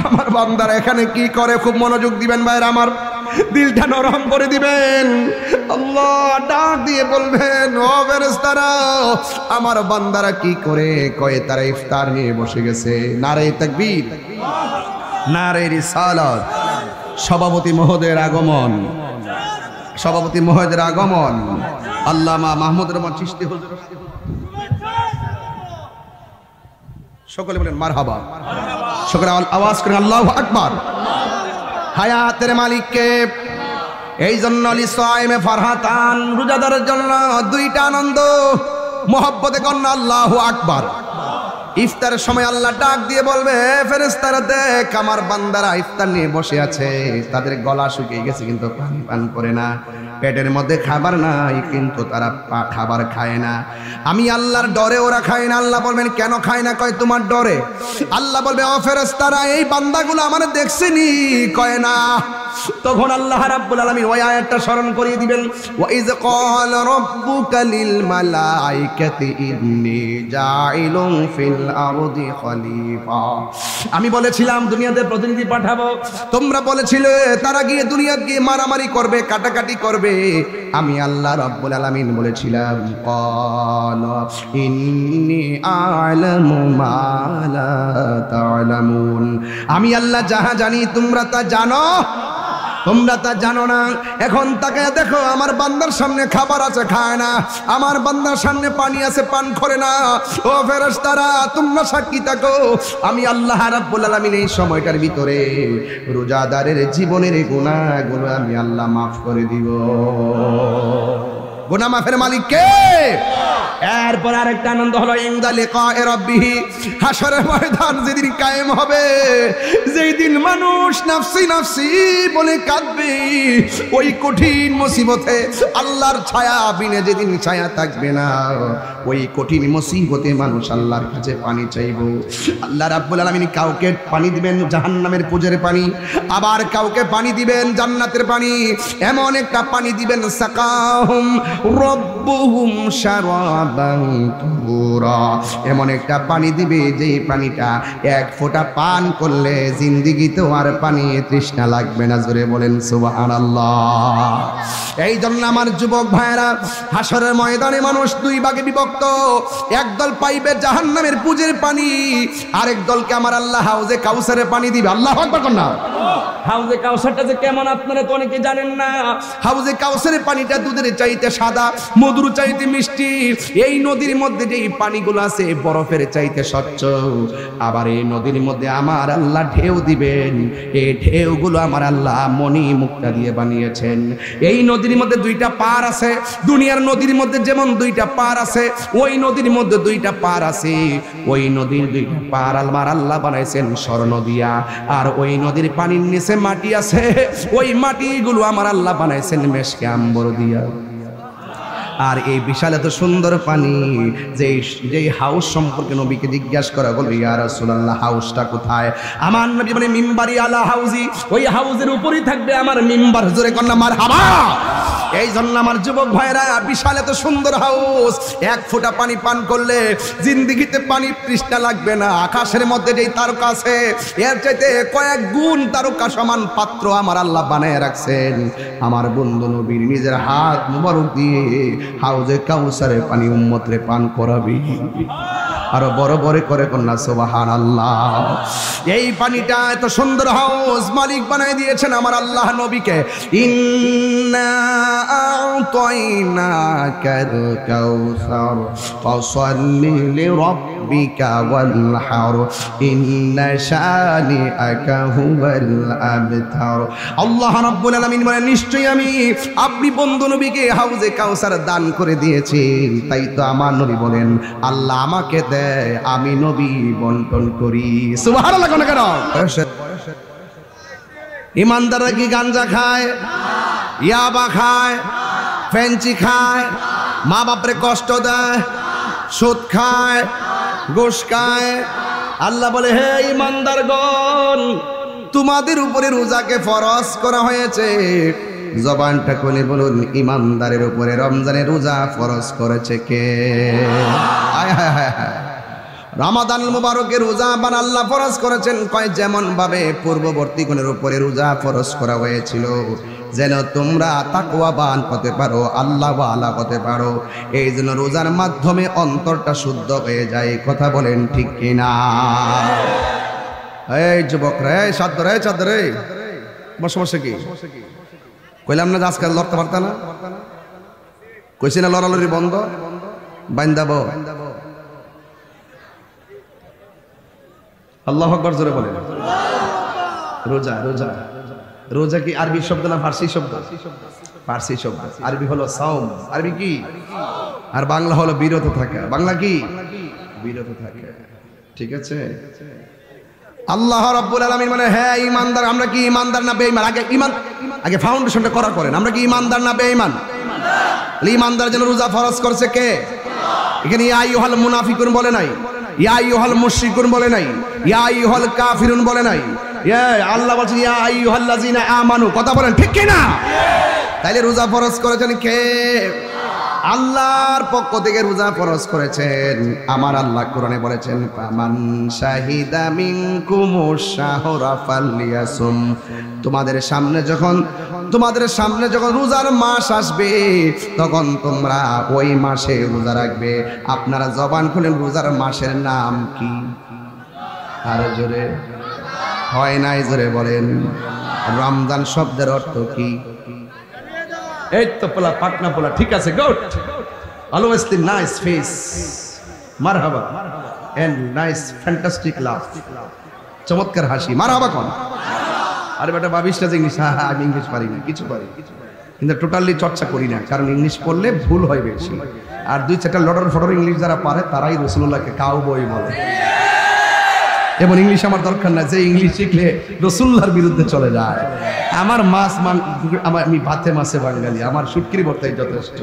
আমার বান্দারা এখানে কি করে খুব মনোযোগ দিবেন ভাইরা আমার, দিলটা নরম করে দিবেন। আল্লাহ ডাক দিয়ে বলবেন, ও ফেরেশতারা আমার বান্দারা কি করে, কয়ে তারা ইফতার নিয়ে বসে গেছে। নারে তাকবীর, নারে রিসালাত। সভাপতি মহোদয়ের আগমন, সভাপতি মহোদয়ের আগমন। আল্লামা মাহমুদ রহমান চিশতি হুজুর, সকলে বলেন মারহাবা। সকলে আওয়াজ করেন আল্লাহু আকবার। হায়াতের মালিককে এই জন্য লিসাইমে ফারহাতান, রোজাদারের জন্য দুইটা আনন্দ, মোহাব্বতে কন্যা আল্লাহু আকবার। ইফতারের সময় আল্লাহ ডাক দিয়ে বলবে, ফেরেশতারা দেখ আমার বান্দারা ইফতার নিয়ে বসে আছে, তাদের গলা শুকিয়ে গেছে কিন্তু পানি পান করে না, পেটের মধ্যে খাবার নাই কিন্তু তারা খাবার খায় না। আমি আল্লাহর ডরে ওরা খায় না। আল্লাহ বলবেন কেন খায় না? কয় তোমার ডরে। আল্লাহ বলবে, ও ফেরেশতারা এই বান্দাগুলো আমার দেখছেনি? কয় না। তখন আল্লাহ রাব্বুল আলামিন ওই আয়াতটা স্মরণ করিয়ে দিবেন, ওয়া ইয ক্বালা রাব্বুকা লিল মালাইকাতি ইন্নী জাইলুন ফিল আরদি খলিফা। আমি বলেছিলাম দুনিয়াতে প্রতিনিধি পাঠাবো, তোমরা বলেছিলে তারা গিয়ে দুনিয়াতে গিয়ে মারামারি করবে, কাটাকাটি করবে। আমি আল্লাহ রাব্বুল আলামিন বলেছিলাম, ক্বালা ইন্নী আ'লামু মা লা তা'লামুন, আমি আল্লাহ যাহা জানি তোমরা তা জানো, তোমরা তা জানো না। এখন তাকে দেখো, আমার বান্দার সামনে খাবার আছে খায় না, আমার বান্দার সামনে পানি আছে পান করে না। ও ফেরেশতারা তোমরা সাক্ষী থাকো, আমি আল্লাহ রাব্বুল আলামিন এই সময়টার ভিতরে রোজাদারের জীবনের গুনাহগুলো আমি আল্লাহ মাফ করে দিব। গুনাহ মাফের মালিক কে? এরপর আরেকটা আনন্দ হলো ইনদা লিকায়ে রাব্বিহি, হাশরের ময়দান যেদিন কায়েম হবে, যেই দিন মানুষ নাফসি নাফসি বলে কাঁদবে, ওই কঠিন মুসিবতে আল্লাহর ছায়া বিনে যেদিন ছায়া থাকবে না, ওই কঠিন মুসিবতে মানুষ আল্লাহর কাছে পানি চাইবো। আল্লাহ রাব্বুল আলামিন কাউকে পানি দিবেন জাহান্নামের কুজের পানি, আবার কাউকে পানি দিবেন জান্নাতের পানি। এমন একটা পানি দিবেন সাকাহুম রব্বুহুম শারাবান তুরা, এমন একটা পানি দিবে যেই পানিটা এক ফোঁটা পান করলে জিন্দেগিতেও আর পানি তৃষ্ণা লাগবে না। জোরে বলেন সুবহানাল্লাহ। এই জন্য আমার যুবক ভাইরা, হাশরের ময়দানে মানুষ দুই ভাগে বিভক্ত, একদল পাইবে জাহান্নামের পুজের পানি, আরেক দলকে আমার আল্লাহ হাউজে কাউসারের পানি দিবে। আল্লাহু আকবার কন্যা। হাউজে কাউসারটা যে কেমন আপনারা তো অনেকে জানেন না। হাউজে কাউসারের পানিটা দুধের চাইতে সাদা, মধুর চাইতে মিষ্টি। এই নদীর মধ্যে যে পানিগুলো আছে বরফের চাইতে স্বচ্ছ। আবার এই নদীর মধ্যে আমার আল্লাহ ঢেউ দিবেন, এই ঢেউগুলো আমার আল্লাহ মণি মুক্তা দিয়ে বানিয়েছেন। এই নদীর মধ্যে দুইটা পার আছে, দুনিয়ার নদীর মধ্যে যেমন দুইটা পার আছে, ওই নদীর মধ্যে দুইটা পার আছে। ওই নদীর দুইটা পার আমার আল্লাহ বানাইছেন স্বর্ণ দিয়া, আর ওই নদীর পানির নিচে মাটি আছে, ওই মাটিগুলো আমার আল্লাহ বানাইছেন মেশকে আম্বর দিয়া। আর এই বিশাল এত সুন্দর পানি, যেই হাউস সম্পর্কে নবীকে জিজ্ঞাসা করা হলো, ইয়া রাসূলুল্লাহ হাউসটা কোথায়? আমার নবী মানে মিম্বারি আলা হাউজি, ওই হাউজের উপরই থাকবে আমার মিম্বার। জোরে কন্যা মারহাবা। এই জন্য আমার যুবক ভাইরা, বিশাল এত সুন্দর হাউস, এক ফোঁটা পানি পান করলে জিন্দেগিতে পানির তৃষ্ণা লাগবে না। আকাশের মধ্যে যেই তারকা আছে, এর চাইতে কয়েক গুণ তারকা সমান পাত্র আমার আল্লাহ বানায় রাখছেন। আমার বন্ধু নবীর নিজের হাত মুবারক দিয়ে হাউজে কাউসারের পানি উম্মতরে পান করাবি। আরো বড় বড় করে কন্যা সুবহানাল্লাহ। এই পানিটা এত সুন্দর হাউস মালিক বানাই দিয়েছেন আমার আল্লাহ নবীকে। ইন্না আ'তাইনাকাল কাউসার ফাসাল্লি লিরাব্বিকা ওয়ানহার ইন্না শানিআকা হুয়াল আবতার। আল্লাহ রাব্বুল আলামিন বলেন, নিশ্চয়ই আমি আপনি বন্ধু নবীকে হাউজে কাউসার দান করে দিয়েছি। তাই তো আমার নবী বলেন, আল্লাহ আমাকে দেয়, আমি নবী বন্টন করি। সুবহানাল্লাহ। কেন কেন ইমানদাররা কি গাঞ্জা খায়, ইয়াবা খায়, ফেঞ্চি খায়, মা বাপরে কষ্ট দেয়, সুদ খায়, ঘুষ খায়? আল্লাহ বলে, হে ইমানদারগণ, তোমাদের উপরে রোজাকে ফরজ করা হয়েছে। জবানটা খুলে বলুন, ইমানদারের উপরে রমজানের রোজা ফরজ করেছে কে? আয় হায় হায় হায়। রমাদানুল মুবারকে রোজা আবার আল্লাহ ফরজ করেছেন কয় যেমন ভাবে পূর্ববর্তী কোনের উপরে রোজা ফরজ করা হয়েছিল যেন তোমরা তাকওয়াবান হতে পারো, আল্লাহ ওয়ালা হতে পারো। এই জন্য রোজার মাধ্যমে অন্তরটা শুদ্ধ হয়ে যায়। কথা বলেন ঠিক কিনা? এই যুবকরা, এই সাদ্দরে চাদরে সমস্যা কি? কইলাম না আজকাল লড়তে পারতা না, কইছি না লড়ালড়ি বন্ধ, বাইন্দাবো। আল্লাহু আকবার জোরে বলেন। রোজা রোজা রোজা কি আরবি শব্দ না ফার্সি শব্দ? ফার্সি শব্দ। আরবি হলো সাওম, আরবি কি? আর বাংলা হলো বিরত থাকা। বাংলা কি? বিরত থাকা। ঠিক আছে? আল্লাহ রাব্বুল আলামিন মানে হ্যাঁ ঈমানদার। আমরা কি ঈমানদার না বেঈমান? আগে ঈমান, আগে ফাউন্ডেশনটা করা করেন। আমরা কি ঈমানদার না বেঈমান? ঈমানদার যেন রোজা ফরজ করছে কে? এখানে ইয়া আইয়ুহাল মুনাফিকুন বলে নাই, ইয়া আইয়ুহাল মুশরিকুন বলে নাই, ইয়া আইয়ুহাল কাফিরুন বলে নাই। আল্লাহ বলছেন ইয়া আইয়ুহাল্লাযিনা আমানু। কথা বলেন ঠিক কি না? তাইলে রোজা ফরজ করেছেন কে? আল্লাহর পক্ষ থেকে রোজা ফরজ করেছেন। আমার আল্লাহ কোরআনে বলেছেন ফামান শাহিদা মিনকুমুশ শাহরা ফালইয়াসুম। তোমাদের সামনে যখন রোজার মাস আসবে তখন তোমরা ওই মাসে রোজা রাখবে। আপনারা জবান খুলেন, রোজার মাসের নাম কি? আর জোরে হয় নাই, জোরে বলেন। রমজান শব্দের অর্থ কি? এই তো পোলা, পাটনা পোলা। ঠিক আছে, গুড। অলওয়েজ দি নাইস ফেস, মারহাবা, এন্ড নাইস ফ্যান্টাস্টিক লাভ। চমৎকার হাসি, মারহাবা কোন? আরে বেটা ভাবিস না যে ইংলিশ, আমি ইংলিশ পারি না, কিছু পারি কিন্তু টোটালি চর্চা করি না, কারণ ইংলিশ পড়লে ভুল হয় বেশি। আর দুই চারটা লটর ফটর ইংলিশ যারা পারে তারাই রাসূলুল্লাহকে কাউবয় বলে। এমন ইংলিশ আমার দরকার না যে ইংলিশ শিখলে রাসূলুল্লাহর বিরুদ্ধে চলে যায়। আমার আমি ভাতে মাছে বাঙালি, আমার শুটকির ভর্তাই যথেষ্ট।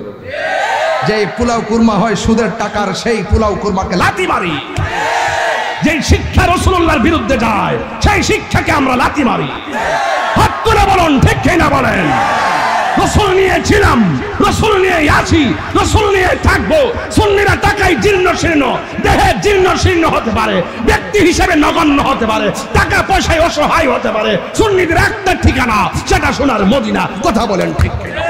যেই পোলাও কুরমা হয় সুদের টাকার, সেই পোলাও কুরমাকে লাথি মারি। যেই শিক্ষা রাসূলুল্লাহর বিরুদ্ধে যায় সেই শিক্ষাকে আমরা লাথি মারি। হাত তুলে বলুন ঠিক কিনা বলেন। রাসূল নিয়ে ছিলাম, রাসূল নিয়ে আছি, রাসূল নিয়ে থাকবো। সুন্নিরা টাকায় জীর্ণ শীর্ণ, দেহে জীর্ণ শীর্ণ হতে পারে, ব্যক্তি হিসেবে নগণ্য হতে পারে, টাকা পয়সায় অসহায় হতে পারে। সুন্নিদের একটা ঠিকানা, সেটা সোনার মদিনা। কথা বলেন ঠিক কিনা?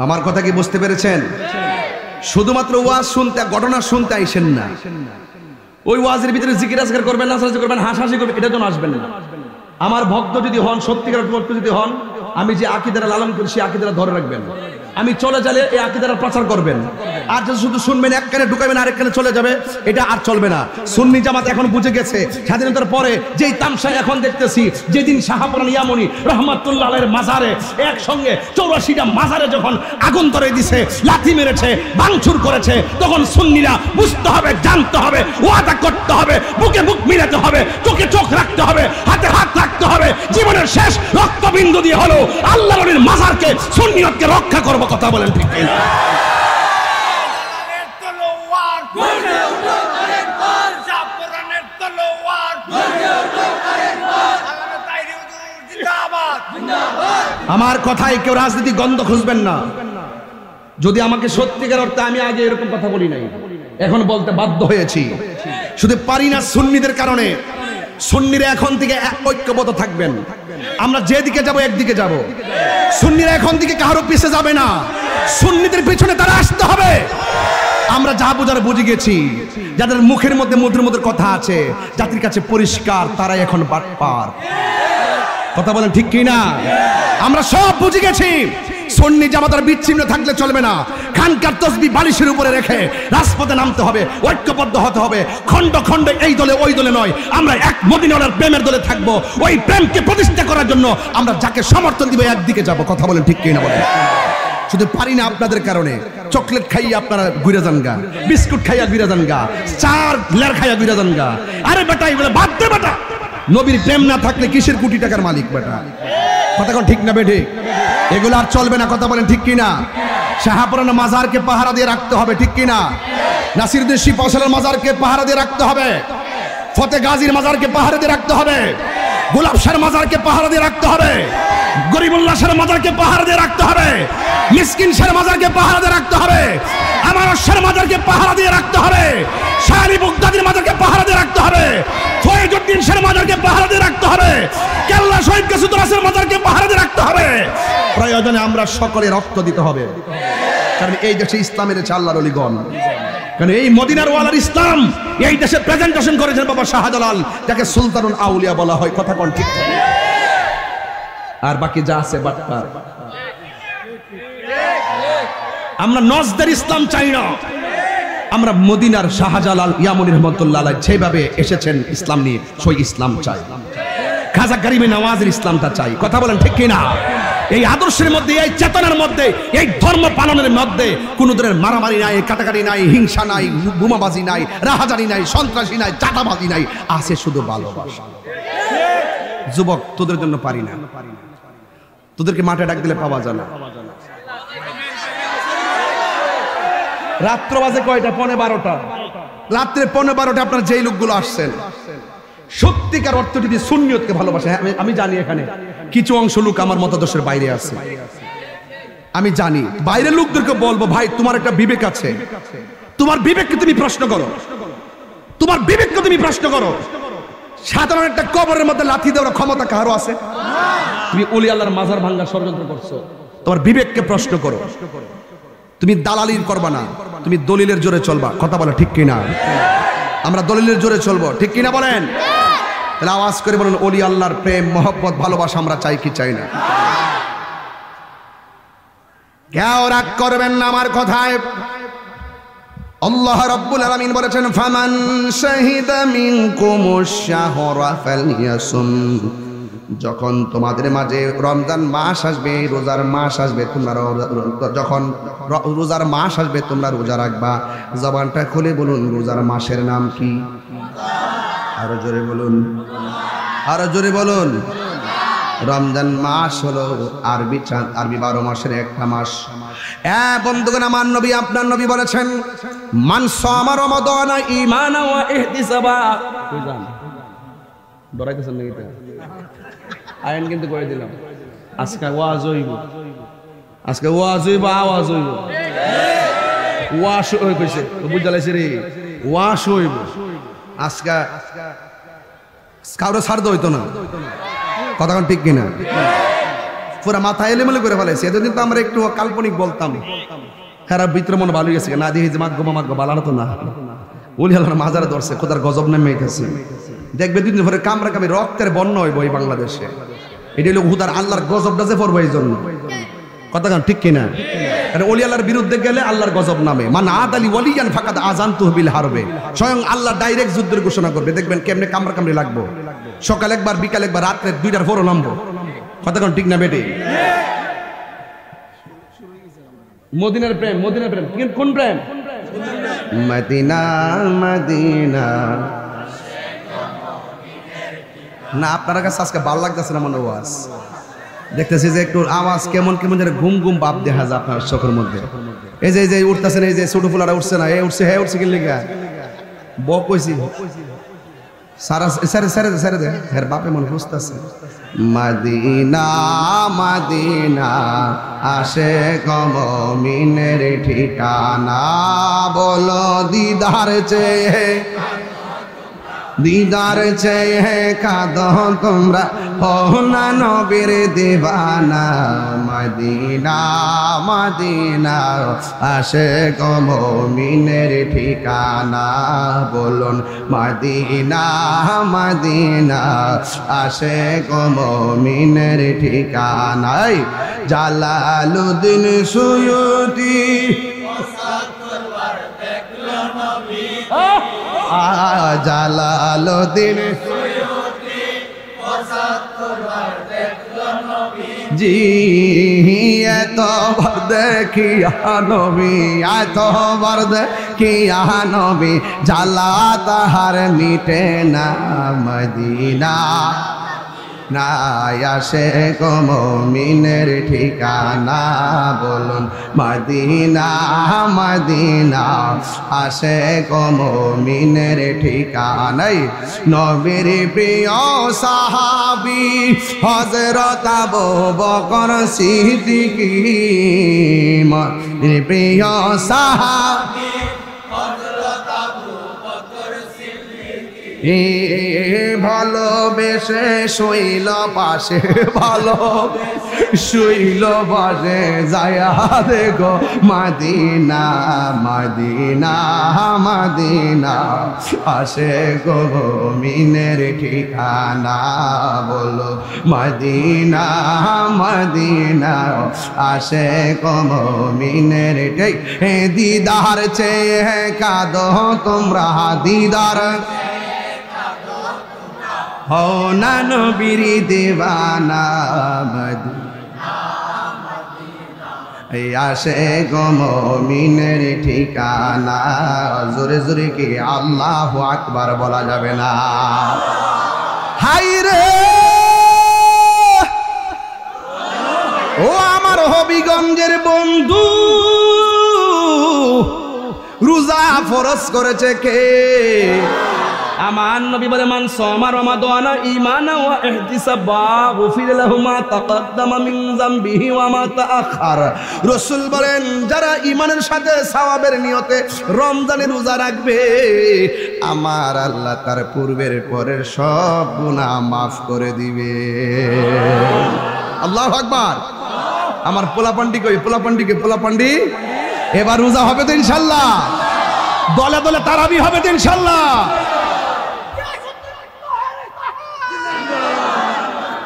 আমার কথা কি বুঝতে পেরেছেন? শুধুমাত্র ওয়াজ শুনতে, ঘটনা শুনতে আইসেন না। ওই ওয়াজের ভিতরে জিকির আজকার করবেন, নাচানাচি করবেন, হাসাহাসি করবেন, এটা জন্য আসবেন না। আমার ভক্ত যদি হন, সত্যিকার ভক্ত যদি হন, আমি যে আকীদাটা লালন করি সেই আকীদাটা ধরে রাখবেন। আমি চলে গেলে এই আকীদাটা প্রচার করবেন। আর যদি শুধু শুনবেন, এক কানে ঢুকাবেন আরেক কানে চলে যাবে, এটা আর চলবে না। সুন্নি জামাত এখন বুঝে গেছে, স্বাধীনতার পরে যেই তামসা এখন দেখতেছি, যেদিন শাহপুরান ইয়ামনি রহমাতুল্লাহ আলাইহির মাজারে একসঙ্গে 84টা মাজারে যখন আগুন ধরে দিছে, লাথি মেরেছে, ভাঙচুর করেছে, তখন সুন্নিরা বুঝতে হবে, জানতে হবে, ওয়াদা করতে হবে, বুকে বুক মিলাতে হবে, চোখে চোখ রাখতে হবে, হাতে হাত রাখতে হবে। জীবনের শেষ রক্তবিন্দু দিয়ে হলো আল্লাহর নবীর মাজারকে, সুন্নিয়তকে রক্ষা করব। কথা বলেন ঠিক কিনা? আমার কথায় কেউ রাজনীতি গন্ধ খুঁজবেন না। যদি আমাকে সত্যিকার অর্থে, আমি আগে এরকম কথা বলি নাই, এখন বলতে বাধ্য হয়েছি। শুধু পারি না সুন্নিদের কারণে। সুন্নিরা এখন থেকে ঐক্যবদ্ধ থাকবেন। আমরা যেদিকে যাব একদিকে যাব। সুন্নিরা এখন থেকে কারো পিছে যাবে না, সুন্নিদের পিছনে তারা আসতে হবে। আমরা যা বুঝার বুঝে গেছি। যাদের মুখের মধ্যে মধুর মধুর কথা আছে, জাতির কাছে পরিষ্কার, তারাই এখন বাটপার। কথা বলেন ঠিক কিনা? আমরা সব বুঝে গেছি। সুন্নি জামাতার বিচ্ছিন্ন থাকলে চলবে না। খানকার তসবিহ বালিশের উপরে রেখে রাজপথে নামতে হবে, ঐক্যবদ্ধ হতে হবে। খণ্ড খণ্ড এই দলে ওই দলে নয়, আমরা এক মদিনার প্রেমের দলে থাকবো। ওই প্রেমকে প্রতিষ্ঠা করার জন্য আমরা যাকে সমর্থন দিব একদিকে যাব। কথা বলেন ঠিক কিনা বলেন? শুধু পারি না আপনাদের কারণে। চকলেট খাইয়া আপনারা ঘুরে যান গা, বিস্কুট খাইয়া ঘুরে যান গা, চার লেয়ার খাইয়া ঘুরে যান গা। আরে বেটা, এগুলো বাদ দে বেটা। নবীর প্রেম না থাকলে কিসের কোটি টাকার মালিক বেটা? কথা কোন ঠিক না বেঠে? এগুলো আর চলবে না। কথা বলেন ঠিক কিনা? শাহপুরান মাজারকে পাহারা দিয়ে রাখতে হবে, ঠিক কিনা? নাসিরউদ্দিন শিপাশালের মাজারকে পাহারা দিয়ে রাখতে হবে, ফতে গাজীর মাজারকে পাহারা দিয়ে রাখতে হবে, গোলাপ শাহের মাজারকে পাহারা দিয়ে রাখতে হবে, গরিবুল্লাহ শাহের মাজারকে পাহারা দিয়ে রাখতে হবে, মিসকিন শাহের মাজারকে পাহারা দিয়ে রাখতে হবে, আমানত শাহের মাজারকে পাহারা দিয়ে রাখতে হবে, শাহ আলী বুগদাদির মাজারকে পাহারা দিয়ে রাখতে হবে, ফয়জউদ্দিন শাহের মাজারকে পাহারা দিয়ে রাখতে হবে, কেল্লা শহীদ কাসুদুরাসের মাজারকে পাহারা দিয়ে রাখতে হবে। প্রয়োজনে আমরা সকলে রক্ত দিতে হবে, কারণ এই দেশে ইসলামের আছে আল্লাহর ওলিগণ। কারণ এই মদিনার ওয়ালার ইসলাম এই দেশে প্রেজেন্টেশন করেছেন বাবা শাহজালাল, যাকে সুলতানুল আউলিয়া বলা হয়। কথা কোন ঠিক? আর বাকি যা আছে বাটপার। আমরা নজদের ইসলাম চাই না, আমরা মদিনার শাহজালাল ইয়ামুনি রহমাতুল্লাহ আলাইহি যেভাবে এসেছেন ইসলাম নিয়ে, সেই ইসলাম চাই। খাজা গরিবে নওয়াজের ইসলামটা চাই। কথা বলেন ঠিক কিনা? এই আদর্শের মধ্যে, এই চেতনার মধ্যে, এই ধর্ম পালনের মধ্যে কোনো ধরনের মারামারি নাই, কাটাকাটি নাই, হিংসা নাই, বোমাবাজি নাই, রাহাজানি নাই, সন্ত্রাসী নাই, চাঁদাবাজি নাই, আছে শুধু ভালোবাসা। যুবক, তোদের জন্য পারি না, তোদেরকে মাঠে ডাক দিলে পাওয়া যায় না। রাত্র বাজে কয়টা? 12:15। রাত্রে 12:15 আপনার যেই লোকগুলো আসছেন সত্যিকার অর্থ যদি সুন্নিয়তকে ভালোবাসে, আমি জানি এখানে কিছু অংশ লোক আমার মতাদর্শের বাইরে আছে, আমি জানি। বাইরের লোকদেরকে বলবো, ভাই তোমার একটা বিবেক আছে, তোমার বিবেককে তুমি প্রশ্ন করো, তোমার বিবেককে তুমি প্রশ্ন করো। সাধারণ একটা কবরের মধ্যে লাথি দেওয়ার ক্ষমতা কারো আছে? তুমি ওলি আল্লাহর মাজার ভাঙ্গার ষড়যন্ত্র করছো, তোমার বিবেককে প্রশ্ন করো। তুমি দালালির করবা না, তুমি দলিলের জোরে চলবা। কথা বলে ঠিক কিনা? আমরা দলিলের জোরে চলবো, ঠিক কিনা বলেন? তাহলে আওয়াজ করে বলুন, ওলি আল্লাহর প্রেম, মহব্বত, ভালোবাসা আমরা চাই কি চাই না? কেউ রাগ করবেন না আমার কথায়। আল্লাহ রাব্বুল আলামিন বলেছেন, ফামান শাহিদা মিনকুমুশ শাহরা ফালইয়াসুম। যখন তোমাদের মাঝে রমজান মাস আসবে, রোজার মাস আসবে, তোমরা যখন রোজার মাস আসবে তোমরা রোজা রাখবা। জবানটা খুলে বলুন, রোজার মাসের নাম কি? আরো জোরে বলুন, আরো জোরে বলুন। রমজান মাস হলো আরবি 12 মাসের একটা মাস। বন্ধুগণ, আমার নবী, আপনার নবী বলেছেন, মান সামা রমাদানা ঈমানান ওয়া ইহতিসাবা। ডরাইতেছেন নাকি? আইন কিন্তু করে দিলাম, আজকে ওয়াজ হইব, আজকে ওয়াজ হইব, আওয়াজ হইব, ওয়াশ হই কইছে, বুঝালাইছে রে, ওয়াশ হইব। আজকে কাউরে ছাড় হইতো না। কথা কোন ঠিক কিনা? পুরা মাথা এলেমেলে করে ফেলাইছে। এতদিন তো আমরা একটু কাল্পনিক বলতাম, খারাপ ভিতরে মনে ভালো গেছে না, দিয়ে মাগ্য বালানো তো না। ওলি আল্লাহর মাজারে ধরছে, খোদার গজব নেমে গেছে। দেখবে দুদিন পরে কামরা কামি রক্তের বন্যা হইব এই বাংলাদেশে। এটা হলো হুদার আল্লাহর গজবটা যে পড়বো এই জন্য। কথা ঠিক কিনা? কারণ ওলি আল্লাহর বিরুদ্ধে গেলে আল্লাহর গজব নামে। মান আদালি ওয়ালিয়ান ফাকাদ আযানতুহু বিল হারবে। স্বয়ং আল্লাহ ডাইরেক্ট যুদ্ধের ঘোষণা করবে। দেখবেন কেমনে কামরা কামড়ি লাগবো, সকাল একবার, বিকাল একবার, রাত্রে 2টার পরও নামবো। কথা ঠিক না বেটে? মদিনার প্রেম, মদিনার প্রেম। কোন প্রেম? Medina Medina. না, আপনার কাছে আজকে ভালো লাগতেছে না মনে ওয়াজ দেখতেছি যে একটু আওয়াজ কেমন কেমন যেন ঘুম ঘুম ভাব দেখা যায় আপনার চোখের মধ্যে। এই যে উঠতেছেন, এই যে ছোট ফুলারা উঠছে না, এই উঠছে, হ্যাঁ উঠছে কি লেগা বক কইছি সারা সারে সারে সারে দে হের বাপে মনে বুঝতেছে। মদিনা মদিনা আশিক মুমিনের ঠিকানা, বলো দিদার চেয়ে, দিদার চেয়ে কাঁদো তোমরা, হও না নবীর দিবানা। মদিনা মদিনা আশিক মুমিনের ঠিকানা, বলুন মদিনা মদিনা আশিক মুমিনের ঠিকানা। জালালউদ্দিন সুয়ুতি জালালউদ্দিন জি এতবার দেখিয়া নবী, এতবার দেখিয়া নবী, জ্বালা তাহার মিটে না। মদিনা নাই আসে গো মুমিনের ঠিকানা বলুন মদিনা মদিনা আসে গো মুমিনের ঠিকানাই নবীর প্রিয় সাহাবী হযরত আবু বকর সিদ্দিক নবীর প্রিয় সাহাবী ভালোবেসে শৈল পাশে ভালো শৈল পাশে যায়া দেখো মদিনা মদিনা মদিনা আসে গো মুমিনের ঠিকানা বলো মদিনা মদিনা আসে গো মুমিনের দিদার চেয়ে কাঁদো তোমরা দিদার हो ना नबीर दीवाना मदीना आशे गो मुमिनेर ठिकाना जोरे जोरे की आल्लाहु আকবার বলা যাবে না হাই রে ও আমার হবিগঞ্জের বন্ধু রোজা ফরজ করেছে কে আমার নবী বলে মান সামা রমাদানা ঈমানা ওয়া ইহতিসাবা গুফির লাহু মা তাকদ্দামা মিন যামবিহি ওয়া মা তাআখার রাসূল বলেন যারা ঈমানের সাথে সওয়াবের নিয়তে রমজানের রোজা রাখবে আমার আল্লাহ তার পূর্বের পরের সব গুনাহ maaf করে দিবে আল্লাহু আকবার আমার পোলাপান্ডি কই পোলাপান্ডি এবার রোজা হবে তো ইনশাআল্লাহ দলে দলে তারাবি হবে তো ইনশাআল্লাহ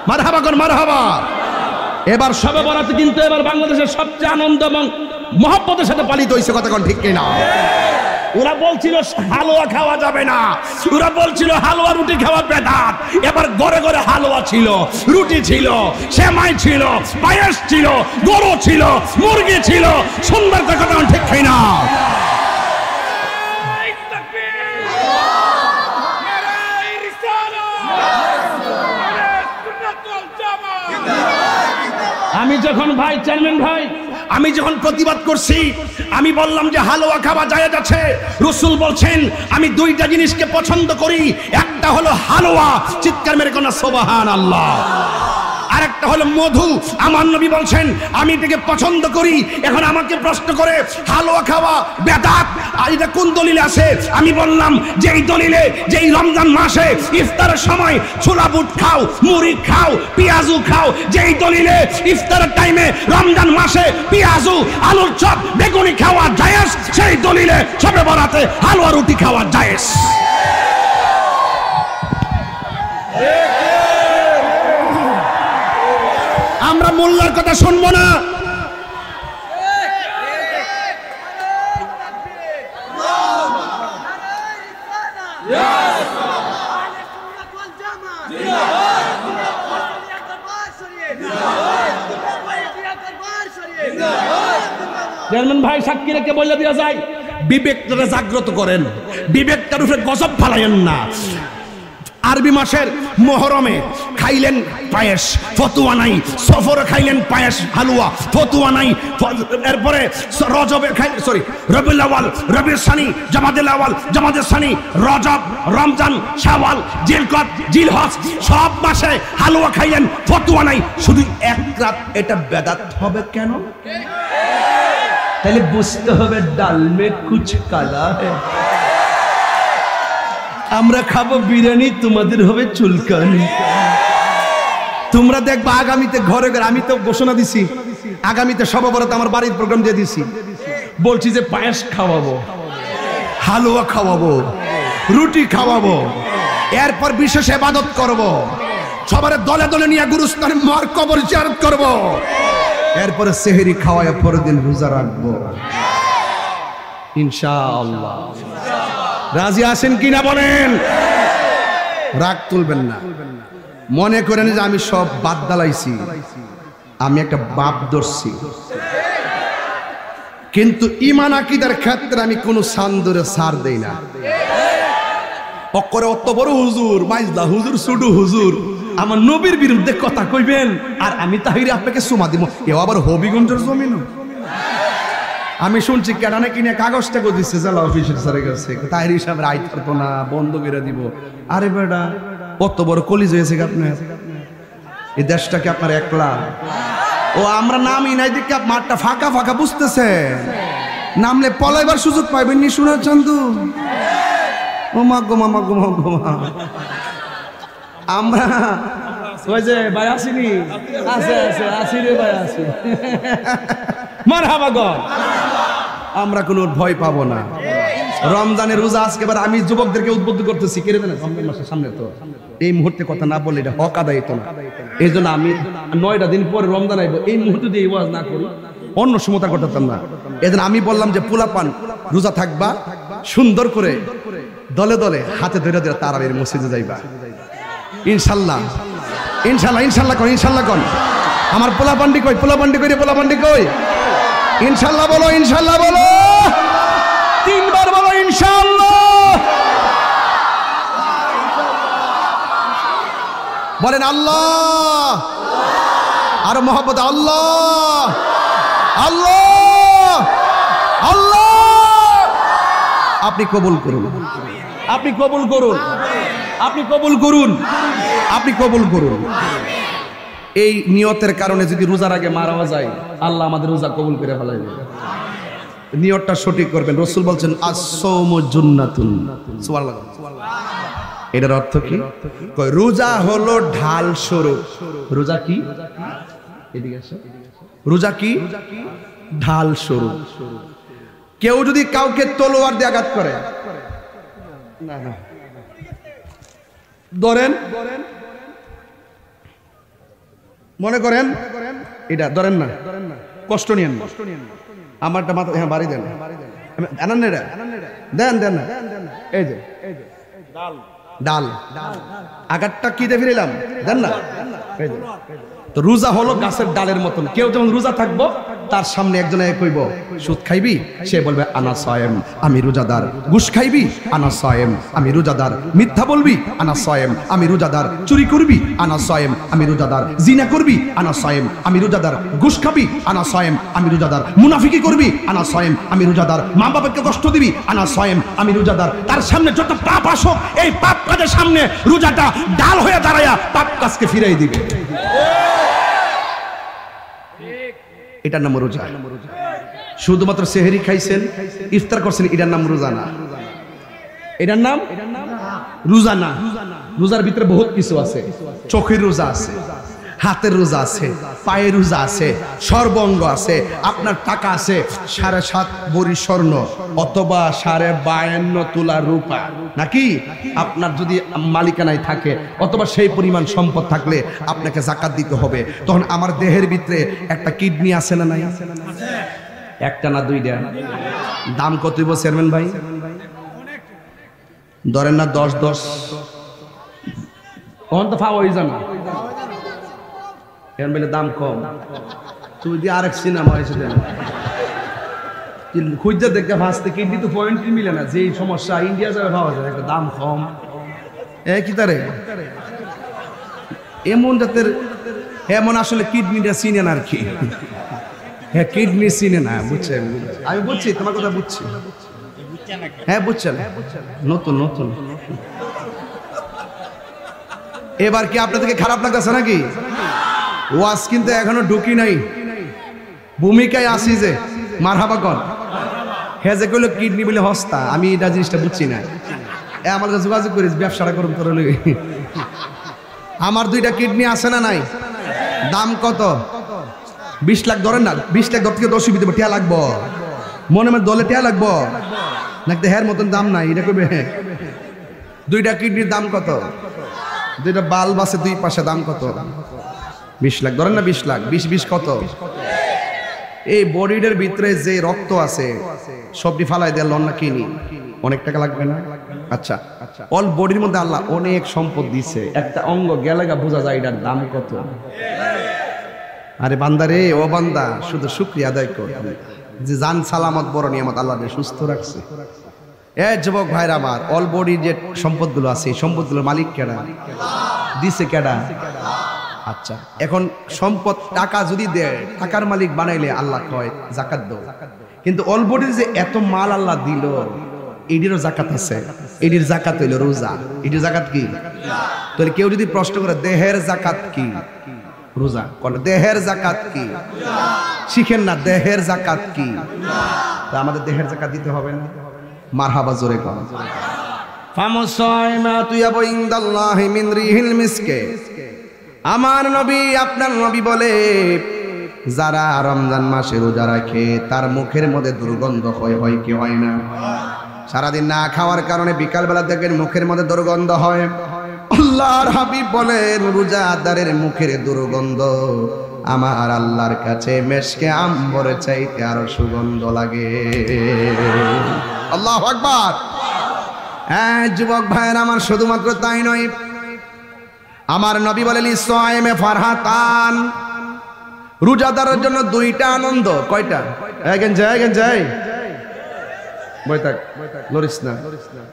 মারহাবা কর মারহাবা এবার শবে বরাত কিন্তু এবার বাংলাদেশের সবচেয়ে আনন্দ এবং মহব্বতের সাথে পালিত হইছে কথা কোন ঠিক কিনা ওরা বলছিল হালুয়া খাওয়া যাবে না ওরা বলছিল হালুয়া রুটি খাওয়া বেদাত এবার ঘরে ঘরে হালুয়া ছিল রুটি ছিল সেমাই ছিল পায়েস ছিল গরু ছিল মুরগি ছিল সুন্দর কথা কোন ঠিক কিনা আমি যখন ভাই চেয়ারম্যান ভাই আমি যখন প্রতিবাদ করছি আমি বললাম যে হালুয়া খাওয়া জায়েজ আছে রাসূল বলছেন আমি দুইটা জিনিসকে পছন্দ করি একটা হলো হালুয়া চিৎকার মেরে কোন সুবহানাল্লাহ আরেকটা হলো মধু আমার নবী বলছেন আমি এটাকে পছন্দ করি এখন আমাকে প্রশ্ন করে হালুয়া খাওয়া বেদাত আর এটা কোন দলিলে আছে আমি বললাম যে এই দলিলে যে এই রমজান মাসে ইফতারের সময় ছোলা বুট খাও মুড়ি খাও পেঁয়াজু খাও যে এই দলিলে ইফতারের টাইমে রমজান মাসে পেঁয়াজু আলুর চপ বেগুনি খাওয়া জায়েজ সেই দলিলে শবে বরাতে হালুয়া রুটি খাওয়া জায়েজ আমরা মোল্লার কথা শুনবো না চেয়ারম্যান ভাই সাক্ষী রেখে বলে দেওয়া যায় বিবেকটা জাগ্রত করেন বিবেকটার উপরে গজব ফালাইয়েন না আরবি মাসের মুহরমে খাইলেন পায়েস ফতুয়া নাই সফরে খাইলেন পায়েস হালুয়া ফতুয়া নাই এরপরে রজবে খাইলেন রবিউল আউয়াল রবিউল সানি জামাদুল আউয়াল জামাদুল সানি রজব রমজান শাওয়াল জিলকদ জিলহজ সব মাসে হালুয়া খাইলেন ফতুয়া নাই শুধু এক রাত এটা বেদাত হবে কেন তাহলে বুঝতে হবে ডাল মে কুছ কালা হ্যায় আমরা খাবো বিরিয়ানি তোমাদের হবে চুলকানি তোমরা দেখবা আগামীতে ঘরে ঘরে আমি তো ঘোষণা দিছি আগামীতে শবে বরাত আমার বাড়ির প্রোগ্রাম দিয়ে দিছি বলছি যে পায়েস খাওয়াবো হালুয়া খাওয়াবো রুটি খাওয়াবো এরপর বিশেষ ইবাদত করব সবার দলে দলে নিয়ে গুরুস্থানে মার কবর জিয়ারত করব এরপরে সেহরি খাওয়ায় পরের দিন রোজা রাখবো ইনশাআল্লাহ রাজি আছেন কিনা বলেন রাগ তুলবেন না মনে করেন যে আমি সব বাদ দালাইছি আমি একটা বাপ ধরছি কিন্তু ঈমান আকীদার ক্ষেত্রে আমি কোনো সান্দরে ছাড় দেই না অক্করে অত বড় হুজুর মাইজদা হুজুর সুডু হুজুর আমার নবীর বিরুদ্ধে কথা কইবেন আর আমি তাহিরে আপনাকে সুমা দিব, এও আবার হবিগঞ্জের জমিন। আমি শুনছি কেডানে কিনে কাগজটা করে দিচ্ছে জেলা অফিসের স্যারের কাছে, তাহির হিসাবে আইতে পারবো না, বন্ধ করে দিব। আরে বেটা কত বড় কলিজ হয়েছে আপনার, এই দেশটাকে আপনার একলা। ও আমরা নামই নাই দেখে মাঠটা ফাঁকা ফাঁকা বুঝতেছে, নামলে পলাইবার সুযোগ পাইবেন নি শোনা চান্দু। ও মা গো মা গো মা গো মা, আমরা ওই যে ভাই আসিনি, আছে আছে আসি রে ভাই আসি, মারহাবা গো। আমরা কোনো ভয় পাবো না। রমজানের রোজা আজকে এবার আমি যুবকদেরকে উদ্বুদ্ধ করতেছি, কেড়ে দেন রমজান মাসের সামনে তো এই মুহূর্তে কথা না বললে এটা হক আদায় হতো না। এই জন্য আমি 9টা দিন পরে রমজান আইব, এই মুহূর্তে দিয়ে ওয়াজ না করি অন্য সমতা করতাম না। এদিন আমি বললাম যে পোলাপান রোজা থাকবা, সুন্দর করে দলে দলে হাতে ধরে ধরে তারাবির মসজিদে যাইবা ইনশাল্লাহ। ইনশাল্লাহ ইনশাল্লাহ কোন ইনশাল্লাহ কোন আমার পোলাপান্ডি কই, পোলাপান্ডি কই রে, পোলাপান্ডি কই? ইনশাল্লাহ বলো, ইনশাল্লাহ বলো, 3 বার বলো ইনশাল্লাহ। বলেন আল্লাহ, আর মোহাম্মদ আল্লাহ আল্লাহ আল্লাহ। আপনি কবুল করুন, আপনি কবুল করুন, আপনি কবুল করুন, আপনি কবুল করুন। এই নিয়তের কারণে যদি রোজার আগে মারা যায়, আল্লাহ আমাদের রোজা কবুল করে ফেলাইবে। নিয়তটা সঠিক করবেন। রাসূল বলছেন আস-সাওমু জুন্নাতুন। সুবহানাল্লাহ। এটার অর্থ কি? কয় রোজা হলো ঢাল স্বরূপ। রোজা কি? এদিকে আসো। রোজা কি? ঢাল স্বরূপ। কেউ যদি কাউকে তলোয়ার দিয়ে আঘাত করে, না না ধরেন, মনে করেন এটা ধরেন না, কষ্ট নিয়েন না, আমারটা মাথা হ্যাঁ বাড়ি দেন, আনান না, দেন দেন না, এই যে ডাল আঘাতটা কি দিয়ে ফিরিলাম, দেন না। তো রোজা হলো গাছের ডালের মতন। কেউ যখন রোজা থাকবো তার সামনে একজনে কইব সুদ খাইবি, সে বলবে আনা সায়েম, আমি রোজাদার। ঘুষ খাইবি, আনা সায়েম, আমি রোজাদার। মিথ্যা বলবি, আনা সায়েম, আমি রোজাদার। চুরি করবি, আনা সায়েম, আমি রোজাদার। জিনা করবি, আনা সায়েম, আমি রোজাদার। ঘুষ খাবি, আনা সায়েম, আমি রোজাদার। মুনাফিকি করবি, আনা সায়েম, আমি রোজাদার। মা বাবাকে কষ্ট দিবি, আনা সায়েম, আমি রোজাদার। তার সামনে যত পাপ আসো, এই পাপ কাজের সামনে রোজাটা ডাল হয়ে দাঁড়ায়া পাপ কাজকে ফিরাই দিবে। এটার নাম রোজা। শুধুমাত্র সেহরি খাইছেন, ইফতার করছেন, এটার নাম রোজা না। এটার নাম রোজা না। রোজার ভিতরে বহুত কিছু আছে। চোখের রোজা আছে, হাতের রোজা আছে, পায়ের রোজা আছে, সর্বঙ্গ আছে। আপনার টাকা আছে 7.5 ভরি স্বর্ণ অথবা 52 তোলা রূপা, নাকি আপনার যদি মালিকানায় থাকে অথবা সেই পরিমাণ সম্পদ থাকলে আপনাকে যাকাত দিতে হবে। তখন আমার দেহের ভিতরে একটা কিডনি আছে না নাই? একটা না দুইটা? দাম কত হইব চেয়ারম্যান ভাই? ধরেন না 10 তখন তো ফাওয়া হয়ে জানা, এখন বলে দাম কম। তুই দিয়ে আরেক সিনেমা হয়েছে খুঁজতে দেখতে ফাঁসতে কিডনি তো পয়েন্টই মিলে না। যে সমস্যা ইন্ডিয়া যাবে পাওয়া যায়, একটা দাম কম। কি তারে এমন জাতের, এমন আসলে কিডনিটা চিনে না আর কি। হ্যাঁ কিডনি চিনে না, বুঝছেন? আমি বুঝছি তোমার কথা, বুঝছি। হ্যাঁ বুঝছেন, নতুন নতুন। এবার কি আপনাদেরকে খারাপ লাগতেছে নাকি? ওয়াজ কিন্তু এখনো ঢুকি নাই, ভূমিকায় আসি যে মারহাবা কর। হ্যাঁ যে কইলো কিডনি বলে হস্তা, আমি এটা জিনিসটা বুঝছি না। আমার কাছে যোগাযোগ করিস, ব্যবসাটা করুন তোর। আমার 2টা কিডনি আছে না নাই? দাম কত? 20 লাখ ধরেন না। 20 লাখ ধর থেকে 10 দিতে টিয়া লাগবো, মনে মনে দলে টিয়া লাগবো নাকি? হ্যার মতন দাম নাই এটা কইবে। 2টা কিডনির দাম কত? 2টা বাল্ব আছে 2 পাশে, দাম কত? 20 লাখ ধরেন না। 20 লাখ 20 কত? এই বডিটার ভিতরে যে রক্ত আছে সবটি ফালাই দেওয়া লন না কিনি, অনেক টাকা লাগবে না? আচ্ছা, অল বডির মধ্যে আল্লাহ অনেক সম্পদ দিছে, একটা অঙ্গ গেলেগা বোঝা যায় এটার দাম কত। আরে বান্দারে, ও বান্দা, শুধু শুকরিয়া আদায় কর যে জান সালামত বড় নিয়ামত আল্লাহ সুস্থ রাখছে। যুবক ভাইরা আমার, অল বডির যে সম্পদগুলো আছে এই সম্পদগুলোর মালিক কেনা? দিছে কেডা? আচ্ছা, এখন সম্পদ টাকা যদি দেয়, টাকার মালিক বানাইলে আল্লাহ কয় যাকাত দাও, কিন্তু অলরেডি যে এত মাল আল্লাহ দিল এটিরও জাকাত আছে। এটির জাকাত হইল রোজা। এটির জাকাত কি? তাহলে কেউ যদি প্রশ্ন করে দেহের জাকাত কি? রোজা। কোন দেহের জাকাত কি? শিখেন না দেহের জাকাত কি? তা আমাদের দেহের জাকাত দিতে হবে না? মারহাবা জোরে কোন। ফামসাইমাতু ইয়াবু ইনদাল্লাহি মিন রিহিল মিসকে। আমার নবী আপনার নবী বলে যারা রমজান মাসে রোজা রাখে তার মুখের মধ্যে দুর্গন্ধ হয় কি হয় না? সারাদিন না খাওয়ার কারণে বিকালবেলা দেখবেন মুখের মধ্যে দুর্গন্ধ হয়। আল্লাহর হাবিব বলেন রোজাদারের মুখের দুর্গন্ধ আমার আল্লাহর কাছে মেশকে আম্বরের চাইতে আরো সুগন্ধ লাগে। আল্লাহু আকবার। হ্যাঁ যুবক ভাইয়ের আমার, শুধুমাত্র তাই নয়, আমার নবী বলেন ইসসাইমে ফারহাতান, রোজাদারের জন্য দুইটা আনন্দ। কয়টা? এগেন যাই বই থাক, লরিস না।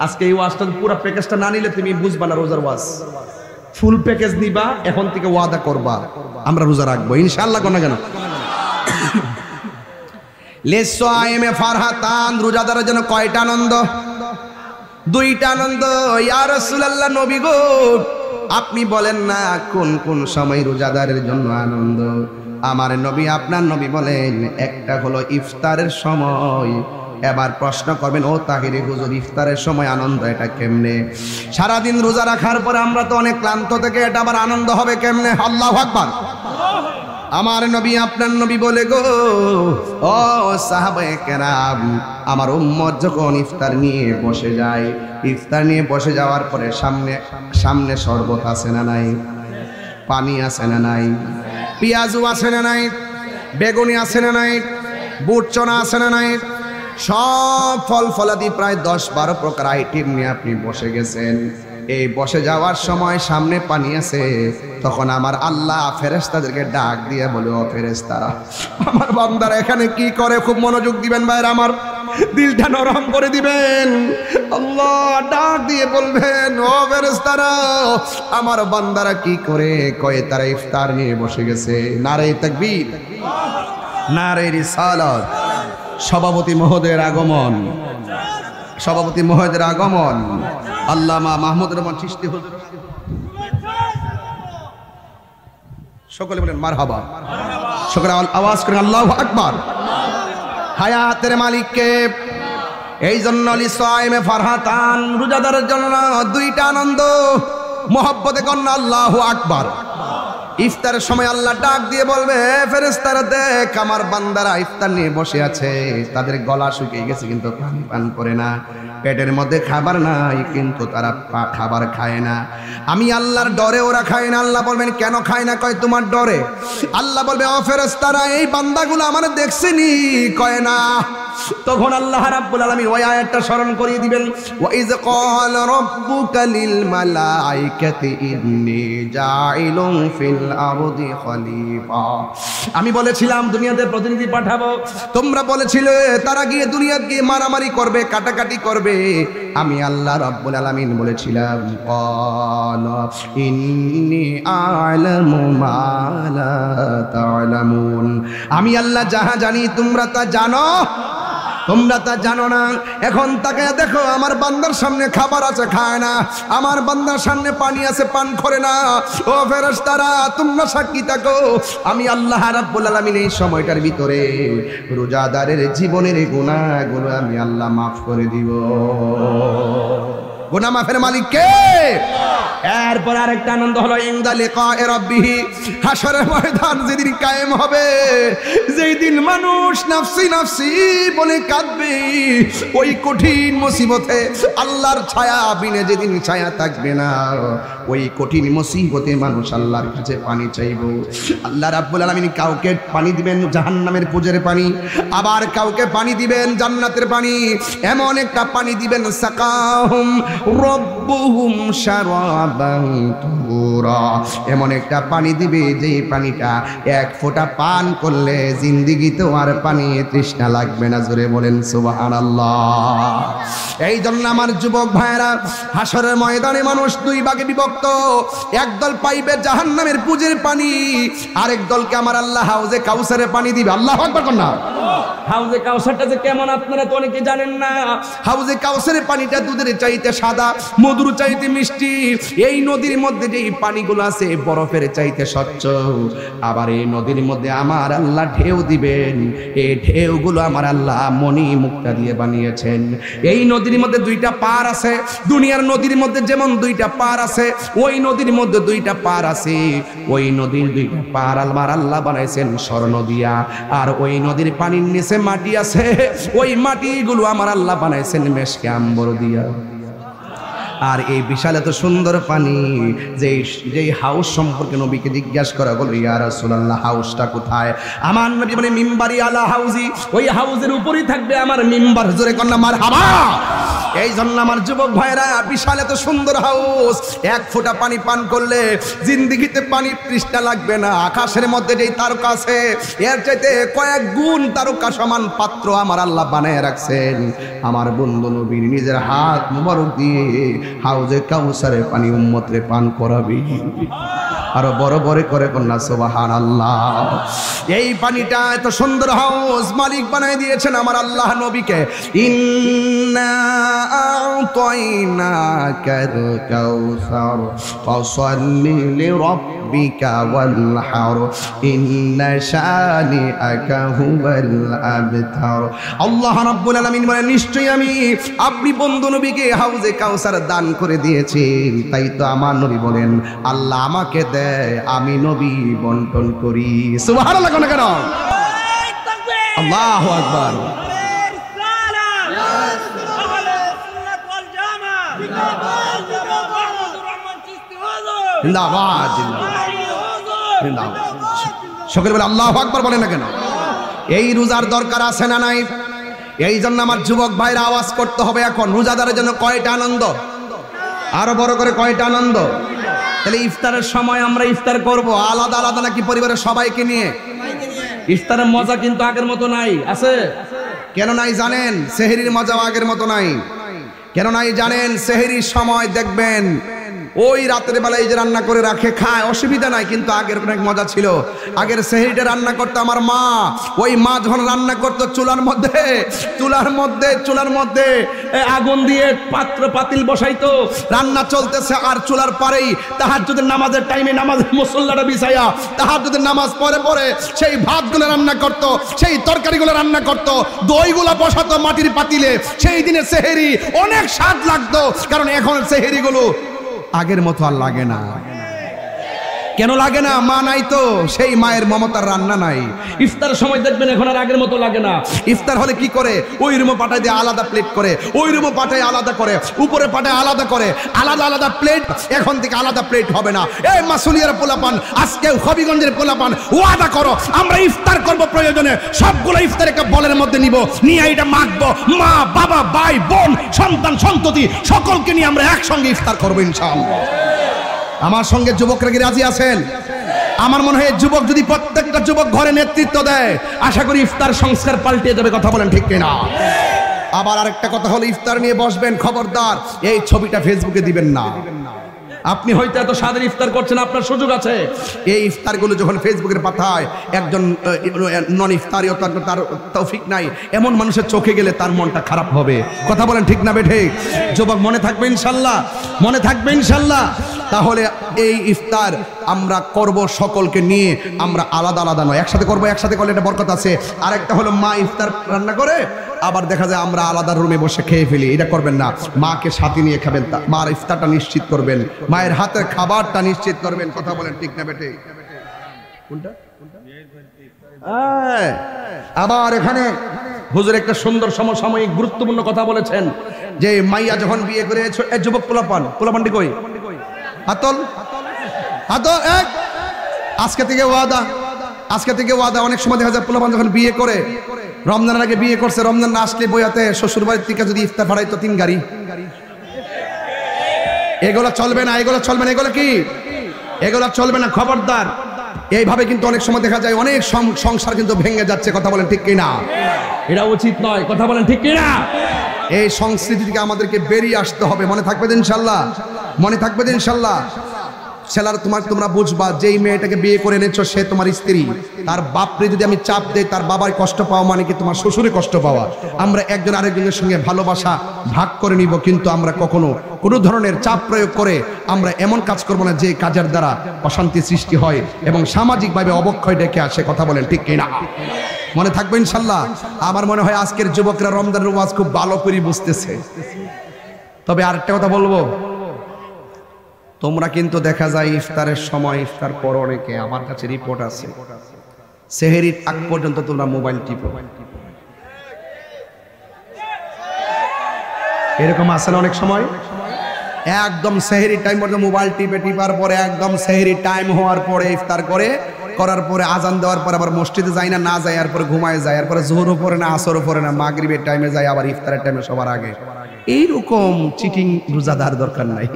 আজকে এই ওয়াজটা পুরো প্যাকেজটা না নিলে তুমি বুঝবা না রোজার ওয়াজ। ফুল প্যাকেজ নিবা, এখন থেকে ওয়াদা করবা আমরা রোজা রাখবো ইনশাআল্লাহ। কোন কেন লিসসাইমে ফারহাতান, রোজাদারের জন্য কয়টা আনন্দ? দুইটা আনন্দ। ইয়া রাসূলুল্লাহ, নবী গো আপনি বলেন না কোন কোন সময় রোজাদারের জন্য আনন্দ? আমার নবী আপনার নবী বলেন একটা হলো ইফতারের সময়। এবার প্রশ্ন করবেন ও তাহিরি হুজুর ইফতারের সময় আনন্দ এটা কেমনে? সারাদিন রোজা রাখার পরে আমরা তো অনেক ক্লান্ত থেকে এটা আবার আনন্দ হবে কেমনে? আল্লাহু আকবার। আমার নবী আপনার নবী বলে গো ও সাহাবায়ে কেরাম, আমার উম্মত যখন ইফতার নিয়ে বসে যায়, ইফতার নিয়ে বসে যাওয়ার পরে সামনে শরবত আছে না নাই? পানি আছে না নাই? পেঁয়াজু আছে না নাই? বেগুনি আছে না নাই? বুট চনা আছে না নাই? সব ফল ফলাদি প্রায় 10-12 প্রকার আইটেম নিয়ে আপনি বসে গেছেন। এই বসে যাওয়ার সময় সামনে পানি আছে, তখন আমার আল্লাহ ফেরেশতাদেরকে ডাক দিয়ে বলে ও ফেরেশতারা আমার বান্দারা এখানে কি করে? খুব মনোযোগ দিবেন ভাইরা আমার, দিলটা নরম করে দিবেন। আল্লাহ ডাক দিয়ে বলবেন ও ফেরেশতারা আমার বান্দারা কি করে? কয়ে তারা ইফতার নিয়ে বসে গেছে। নারে তাকবীর, নারে রিসালাত। সভাপতি মহোদয়ের আগমন, সভাপতি মহোদয়ের আগমন। আল্লামা মাহমুদ রহমান চিশতি হুজুর, সকলে বলেন মারহাবা। সকলে আওয়াজ করেন আল্লাহু আকবার। হায়াতের মালিককে এই জন্য লিসাইমে ফারহাতান, রোজাদারের জন্য দুইটা আনন্দ। মোহাব্বতে কন্যা আল্লাহু আকবার। ইফতারের সময় আল্লাহ ডাক দিয়ে বলবে ফেরেশতারা দেখ আমার বান্দারা ইফতার নিয়ে বসে আছে, তাদের গলা শুকিয়ে গেছে কিন্তু পানি পান করে না, পেটের মধ্যে খাবার নাই কিন্তু তারা খাবার খায় না। আমি আল্লাহর ডরে ওরা খায় না। আল্লাহ বলবেন কেন খায় না? কয় তোমার ডরে। আল্লাহ বলবে ও ফেরেশতারা এই বান্দাগুলো আমার দেখছেনি? কয় না। তখন আল্লাহ রাব্বুল আলামিন ওই আয়াতটা স্মরণ করিয়ে দিবেন ওয়া ইয ক্বালা রাব্বুকা লিল মালাইকাতি ইন্নী জাইলুন ফিল আরদি খলিফা। আমি বলেছিলাম দুনিয়াতে প্রতিনিধি পাঠাবো, তোমরা বলেছিলে তারা গিয়ে দুনিয়াতে গিয়ে মারামারি করবে, কাটাকাটি করবে। আমি আল্লাহ রাব্বুল আলামিন বলেছিলাম ক্বালা ইন্নী আ'লামু মা লা তা'লামুন, আমি আল্লাহ যাহা জানি তোমরা তা জানো, তোমরা তা জানো না। এখন তাকে দেখো আমার বান্দার সামনে খাবার আছে খায় না, আমার বান্দার সামনে পানি আছে পান করে না। ও ফেরেশতারা তোমরা সাক্ষী থাকো, আমি আল্লাহ রাব্বুল আলামিন এই সময়টার ভিতরে রোজাদারের জীবনের গুনাহগুলো আমি আল্লাহ মাফ করে দিব। গুনাহ মাফের মালিক কে? এরপর আরেকটা আনন্দ হলো ইনদা লিকায়ে রাব্বিহি, হাশরের ময়দান যেদিন কায়েম হবে, যেই দিন মানুষ নাফসি নাফসি বলে কাঁদবে, ওই কঠিন মুসিবতে আল্লাহর ছায়া বিনে যেদিন ছায়া থাকবে না, ওই কঠিন মুসিবতে মানুষ আল্লাহর কাছে পানি চাইব। আল্লাহ রাব্বুল আলামিন কাউকে পানি দিবেন জাহান্নামের পুজের পানি, আবার কাউকে পানি দিবেন জান্নাতের পানি। এমন একটা পানি দিবেন সাকাহুম রব্বুহুম শারাবান তুরা, এমন একটা পানি দিবে যে পানিটা এক ফোঁটা পান করলে জিন্দেগিতেও আর পানি তৃষ্ণা লাগবে না। জোরে বলেন সুবহানাল্লাহ। এই জন্য আমার যুবক ভাইয়েরা, হাসরের ময়দানে মানুষ দুই ভাগে বিভক্ত করত, একদল পাইবে জাহান্নামের পুজের পানি, আরেক দলকে আমার আল্লাহ হাউজে কাউসারের পানি দিবে। আল্লাহু আকবার কর না। হাউজে কাউসারটা যে কেমন আপনারা তো অনেকে জানেন না। হাউজে কাউসারের পানিটা দুধের চাইতে সাদা, মধুর চাইতে মিষ্টি। এই নদীর মধ্যে যে পানিগুলো আছে বরফের চাইতে স্বচ্ছ। আবার এই নদীর মধ্যে আমার আল্লাহ ঢেউ দিবেন, এই ঢেউগুলো আমার আল্লাহ মণি মুক্তা দিয়ে বানিয়েছেন। এই নদীর মধ্যে দুইটা পার আছে। দুনিয়ার নদীর মধ্যে যেমন দুইটা পার আছে, ওই নদীর মধ্যে দুইটা পার আছে। ওই নদীর দুইটা পার আমার আল্লাহ বানাইছেন স্বর্ণ দিয়া, আর ওই নদীর পানির নিচে মাটি আছে, ওই মাটিগুলো আমার আল্লাহ বানাইছেন মেশকে আম্বর দিয়া। আর এই বিশাল এত সুন্দর পানি, যেই হাউস সম্পর্কে নবীকে জিজ্ঞাসা করা হলো, ইয়া রাসূলুল্লাহ হাউসটা কোথায়? আমার নবী বলে মিম্বারি আলা হাউজি, ওই হাউজের উপরেই থাকবে আমার মিম্বার। জোরে কন্যা মারহাবা। এই জন্য আমার যুবক ভাইরা, বিশাল এত সুন্দর হাউস, এক ফোঁটা পানি পান করলে জিন্দেগিতে পানির তৃষ্ণা লাগবে না। আকাশের মধ্যে যেই তারকা আছে, এর চাইতে কয়েক গুণ তারকা সমান পাত্র আমার আল্লাহ বানায় রাখছেন। আমার বন্ধু নবীর নিজের হাত মুবারক দিয়ে হাউজে কাউসারের পানি উম্মতরে পান করাবি। আরো বড় বড় করে কন্যা সুবহানাল্লাহ। এই পানিটা এত সুন্দর হাউস মালিক বানায় দিয়েছেন আমার আল্লাহ নবীকে। ইন্না আ'তাইনাকাল কাউসার ফাসাল্লি লিরাব্বিকা ওয়ানহার ইন্না শানিআকা হুয়াল আবতার। আল্লাহ রাব্বুল আলামিন বলেন, নিশ্চয়ই আমি আপনি বন্ধু নবীকে হাউজে কাউসার দান করে দিয়েছি। তাই তো আমার নবী বলেন, আল্লাহ আমাকে দেয়, আমি নবী বন্টন করি। সুবহানাল্লাহ কেন কেন? আল্লাহু আকবার। সকলে বলে আল্লাহু আকবার বলেন না কেন? এই রোজার দরকার আছে না নাই? এই জন্য আমার যুবক ভাইরা আওয়াজ করতে হবে এখন, রোজাদারের জন্য কয়টা আনন্দ, আরো বড় করে কয়টা আনন্দ। তাহলে ইফতারের সময় আমরা ইফতার করব আলাদা আলাদা নাকি পরিবারের সবাইকে নিয়ে? ইফতারের মজা কিন্তু আগের মতো নাই। আছে কেন নাই জানেন? সেহরির মজাও আগের মতো নাই। কেন নাই জানেন? সেহরির সময় দেখবেন ওই রাতের বেলায় যে রান্না করে রাখে খায়, অসুবিধা নাই, কিন্তু আগের অনেক মজা ছিল। আগের সেহরিটা রান্না করতো আমার মা। ওই মা যখন রান্না করতো চুলার মধ্যে আগুন দিয়ে পাত্র পাতিল বসাইতো, রান্না চলতেছে আর চুলার পারেই তাহাজ্জুদের নামাজের টাইমে নামাজের মুসল্লাটা বিছাইয়া তাহাজ্জুদের নামাজ পরে সেই ভাতগুলো রান্না করতো, সেই তরকারিগুলো রান্না করতো, দইগুলো বসাতো মাটির পাতিলে। সেই দিনে সেহরি অনেক স্বাদ লাগতো। কারণ এখন সেহরিগুলো আগের মতো আর লাগে না। কেন লাগে না? মা নাই তো, সেই মায়ের মমতার রান্না নাই। ইফতার সময় দেখবেন এখন আর আগের মতো লাগে না। ইফতার হলে কি করে? ওই রুমে পাঠায় দিয়ে আলাদা প্লেট করে, ওই রুমে পাঠায় আলাদা করে, উপরে পাঠায় আলাদা করে, আলাদা আলাদা প্লেট। এখন থেকে আলাদা প্লেট হবে না। এই মাসুলিয়ার পোলাপান, আজকে হবিগঞ্জের পোলাপান, ওয়াদা করো আমরা ইফতার করব, প্রয়োজনে সবগুলো ইফতারকে বলের মধ্যে নিব, নিয়ে এটা মাখবো। মা বাবা ভাই বোন সন্তান সন্ততি সকলকে নিয়ে আমরা একসঙ্গে ইফতার করবো ইনশাআল্লাহ। আমার সঙ্গে যুবকরা কি রাজি আছেন? আমার মনে হয় যুবক যদি প্রত্যেকটা যুবক ঘরে নেতৃত্ব দেয়, আশা করি ইফতার সংস্কার পাল্টে যাবে। কথা বলেন ঠিক কিনা? আবার আরেকটা কথা হলো, ইফতার নিয়ে বসবেন, খবরদার এই ছবিটা ফেসবুকে দিবেন না। আপনি হয়তো এত স্বাদের ইফতার করছেন, আপনার সুযোগ আছে। এই ইফতারগুলো যখন ফেসবুকের পাতায় একজন নন ইফতারি তার তৌফিক নাই এমন মানুষের চোখে গেলে তার মনটা খারাপ হবে। কথা বলেন ঠিক না বেঠে? যুবক মনে থাকবে ইনশাল্লাহ, মনে থাকবে ইনশাল্লাহ। তাহলে এই ইফতার আমরা করব সকলকে নিয়ে, আমরা আলাদা আলাদা নয়, একসাথে করব। একসাথে করলে এটা বরকত আছে। আরেকটা হলো মা ইফতার রান্না করে, আবার দেখা যায় আমরা আলাদা রুমে বসে খেয়ে ফেলি। এটা করবেন না। মাকে সাথে নিয়ে খাবেন, মার ইফতারটা নিশ্চিত করবেন, মায়ের হাতের খাবারটা নিশ্চিত করবেন। কথা বলেন ঠিক না বেটে? কোনটা? আবার এখানে হুজুর একটা সুন্দর সমসাময়িক গুরুত্বপূর্ণ কথা বলেছেন যে মাইয়া যখন বিয়ে করে, যুবক পোলাপানটি কই? হাতল হাতল এক। আজকে থেকে ওয়াদা। অনেক সময় দেখা যায় পোলাপান যখন বিয়ে করে, রমজানের আগে বিয়ে করছে, রমজান না আসলে বইয়াতে শ্বশুর বাড়ির থেকে যদি ইফতার ফাড়াইতো 3 গাড়ি। এগুলো চলবে না, এগুলো কি? এগুলো চলবে না, খবরদার। এইভাবে কিন্তু অনেক সময় দেখা যায় অনেক সংসার কিন্তু ভেঙে যাচ্ছে। কথা বলেন ঠিক কিনা? এটা উচিত নয়। কথা বলেন ঠিক কিনা? এই সংস্কৃতি থেকে আমাদেরকে বেরিয়ে আসতে হবে। মনে থাকবে ইনশাল্লাহ, মনে থাকবে ইনশাল্লাহ। ছেলার তোমরা বুঝবা যেই মেয়েটাকে বিয়ে করে এনেছো সে তোমার স্ত্রী, তার বাপরে যদি আমি চাপ দেই তার বাবার কষ্ট পাওয়া মানে কি তোমার শ্বশুরে কষ্ট পাওয়া। আমরা একজন আরেকজনের সঙ্গে ভালোবাসা ভাগ করে নিব, কিন্তু আমরা কখনো কোনো ধরনের চাপ প্রয়োগ করে আমরা এমন কাজ করব না যে কাজের দ্বারা অশান্তি সৃষ্টি হয় এবং সামাজিকভাবে অবক্ষয় ডেকে আসে। কথা বলেন ঠিক কিনা? মনে থাকবে ইনশাল্লাহ। আমার মনে হয় আজকের যুবকরা রমজানের ওয়াজ খুব ভালো করে বুঝতেছে। তবে আরেকটা কথা বলবো, তোমরা কিন্তু দেখা যায় ইফতারের সময়, ইফতার পর অনেকে, আমার কাছে রিপোর্ট আছে, সেহরির আগ পর্যন্ত তোমরা মোবাইল টিপো। এরকম আছে না অনেক সময়? একদম সেহরি টাইম পর্যন্ত মোবাইল টিপার পরে একদম সেহরি টাইম হওয়ার পরে ইফতার করার পরে আজান দেওয়ার পরে আবার মসজিদে যায় না যায়, এরপরে ঘুমায় যায়, এরপরে জোহরও পড়ে না, আসরও পড়ে না, মাগরিবের টাইমে যায়, আবার ইফতারের টাইমে সবার আগে। এইরকম চিটিং রোজাদার দরকার নাই।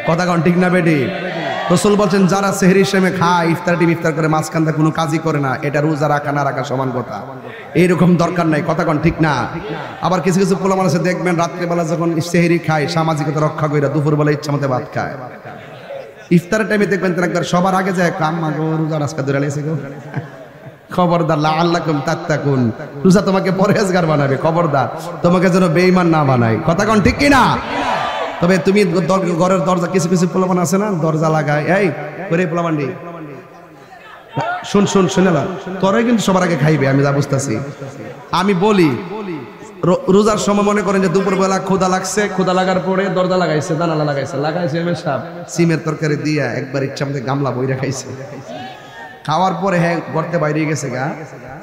কথা কন ঠিক না বেটি? রাসূল বলছেন যারা সেহরির সময় খায়, ইফতার করে, মাঝখানটা কোনো কাজই করে না, এটা রোজা রাখা না রাখা সমান কথা। এইরকম দরকার নাই। কথা কন ঠিক না? আবার কিছু কিছু পোলা মানুষ দেখবেন রাত্রেবেলা যখন সেহরি খায় সামাজিকতা রক্ষা করে দুপুরবেলা ইচ্ছা মতো ভাত খায়, ইফতারের টাইমে দেখবেন তারা একবার সবার আগে যায়, কাম্মা গো রোজা রাস্তা ধরে লেগেছে গো, খবরদার লাআল্লাকুম তাত্তাকুন, রোজা তোমাকে পরহেজগার বানাবে, খবরদার তোমাকে যেন বেঈমান না বানায়। কথা কন ঠিক কিনা? তবে তুমি ঘরের দরজা, কিছু কিছু পোলাপান আছে না দরজা লাগায়, এই করে পোলাপান্ডি শুন না, তোরাই কিন্তু সবার আগে খাইবে, আমি যা বুঝতেছি। আমি বলি রোজার সময় মনে করেন যে দুপুরবেলা ক্ষুধা লাগছে, ক্ষুধা লাগার পরে দরজা লাগাইছে, জানালা লাগাইছে সাহেব সিমের তরকারি দিয়া একবার ইচ্ছা মতো গামলা বইরা খাইছে। খাওয়ার পরে হ্যাঁ গর্তে বাইরে গেছে গা,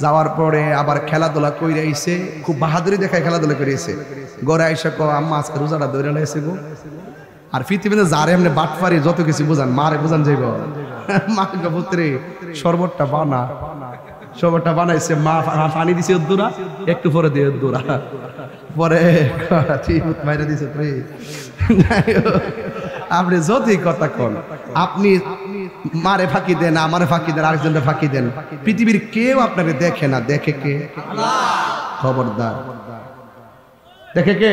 যাওয়ার পরে আবার খেলাধুলা কইরা আইছে, খুব বাহাদুরি দেখায় খেলাধুলা করেছে। ঘরে আইসা ক আম্মা আজকে রোজাটা দৌড়ে লাইছে গো। আর পৃথিবীতে যারে এমনি বাটফারি যত কিছু বুঝান, মারে বুঝান যাইব, মা পুত্রে শরবতটা বানাইছে, মা পানি দিছে উদ্দুরা, একটু পরে দিয়ে উদ্দুরা, পরে বাইরে দিছে তুই। আপনি যদি কথা কন, আপনি মারে ফাঁকি দেন, আমারে ফাঁকি দেন, আরেকজনের ফাঁকি দেন, পৃথিবীর কেউ আপনাকে দেখে না, দেখে কে? খবরদার, দেখে কে?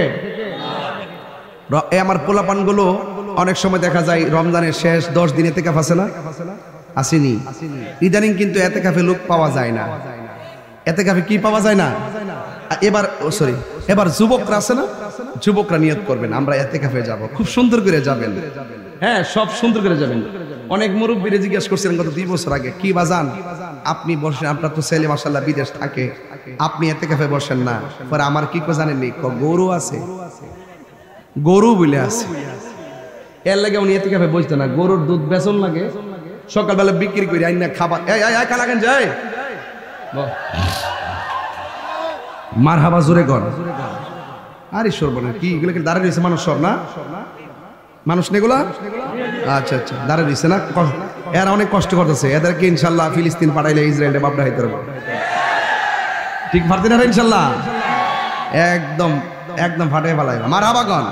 আমার পোলাপান গুলো অনেক সময় দেখা যায় রমজানের শেষ 10 দিন এতেকাফ আছে না, আসেনি? ইদানিং কিন্তু এতেকাফে লোক পাওয়া যায় না। এতেকাফে কি পাওয়া যায় না? এবার যুবকরা আছে না, যুবকরা নিয়ত করবেন আমরা এতেকাফে যাব, খুব সুন্দর করে যাবেন, হ্যাঁ সব সুন্দর করে যাবেন। অনেক মুরব্বীরে জিজ্ঞেস করছিলেন গত 2 বছর আগে, কি বাজান আপনি বসেন, আপনার তো ছেলে মাশাআল্লাহ বিদেশ থাকে, আপনি এতেকাফে বসেন না? পরে আমার কি জানেননি, গরু আছে, গরু বলে আছে, এর লাগে উনি এতেকাফে বসতেন না। গরুর দুধ বেচন লাগে, সকালবেলা বিক্রি করে আইনা খাবার, খালাকেন যায় মারহাবা জোরে গন। আরে সর্বনা কি এগুলো দাঁড়িয়ে রয়েছে মানুষ, সব না মানুষ নেগুলা, আচ্ছা দাঁড়িয়ে রয়েছে না, এরা অনেক কষ্ট করতেছে, এদেরকে ইনশাল্লাহ ফিলিস্তিন পাঠাইলে ইসরায়েলে বাপটা হাইতে পারবো, ঠিক পারতেন না ইনশাল্লাহ, একদম ফাটাই ফেলাইবা, মারহাবা গন।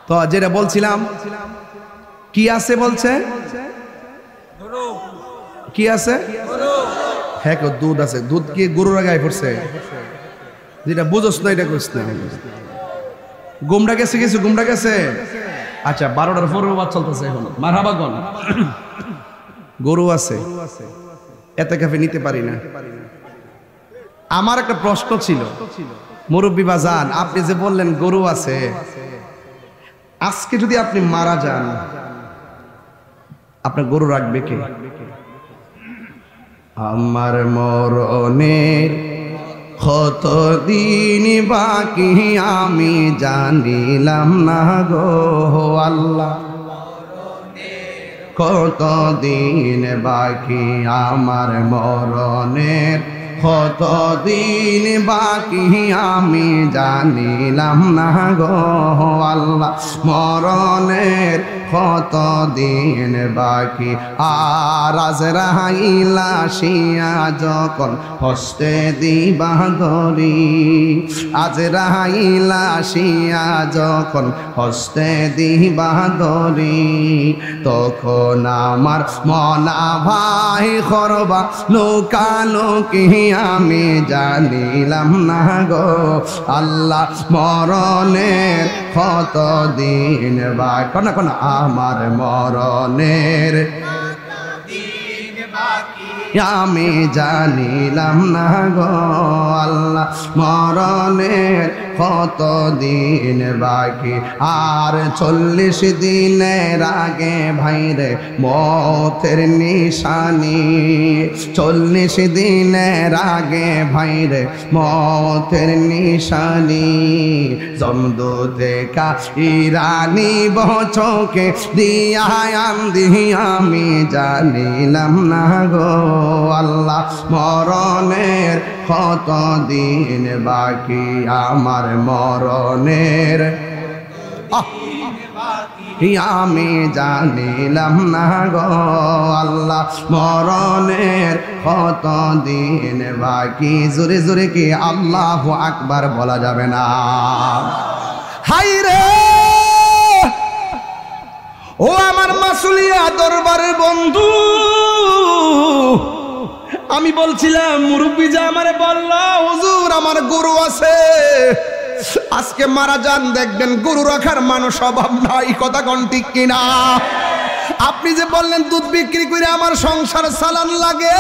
তো যেটা বলছিলাম, কি আছে বলছে, কি আছে? হ্যাঁ দুধ আছে, দুধ কি গরুর গায়ে পড়ছে? যেটা বুঝোস না এটা করিস না। গুমরা গেছে, গুমরা গেছে। আচ্ছা 12টার পরে বাদ চলতেছে এখন, মারহাবা গন। গরু আছে, এতেকাফে নিতে পারি না। আমার একটা প্রশ্ন ছিল, মুরব্বী বাজান, আপনি যে বললেন গরু আছে, আজকে যদি আপনি মারা যান, আপনার গরু রাখবে কে? আমার মরণের কতদিন বাকি আমি জানিলাম না গো আল্লাহ, কতদিন বাকি আমার মরণের, কতদিন বাকি আমি জানিলাম না গো আল্লাহ, মরণের কতদিন বাকি। আর আজরাইল আসিয়া যখন হস্তে দিবা ধরি, আজরাইল আসিয়া যখন হস্তে দিবা ধরি, তখন আমার মনা ভাই করবা লোকালোকি আমি জানিলাম না গো আল্লাহ, মরণের কতদিন বাকি। কোন আমার মরণের আমি জানিলাম না গো আল্লাহ মরণের কত দিন বাকি আর 40 দিনের আগে ভাইরে মতের নিশানি 40 দিনের আগে ভাইরে মতের নিশানি জমদুতে কা ইরানি বচকে দিয়া আমি জানিলাম না গো আল্লাহ মরণের কত দিন বাকি আমার মরণের আমি জানিলাম না গো আল্লাহ মরণের কত দিন বাকি জোরে জোরে কি আল্লাহু আকবার বলা যাবে না হাই রে ও আমার মাসুলিয়া দরবারের বন্ধু আমি বলছিলাম মুরব্বি যা আমারে বলল হুজুর আমার গরু আছে আজকে মারা যান দেখবেন গরু রাখার মানুষ অভাব নাই কথা কোন ঠিক কিনা আপনি যে বললেন দুধ বিক্রি করে আমার সংসার চালান লাগে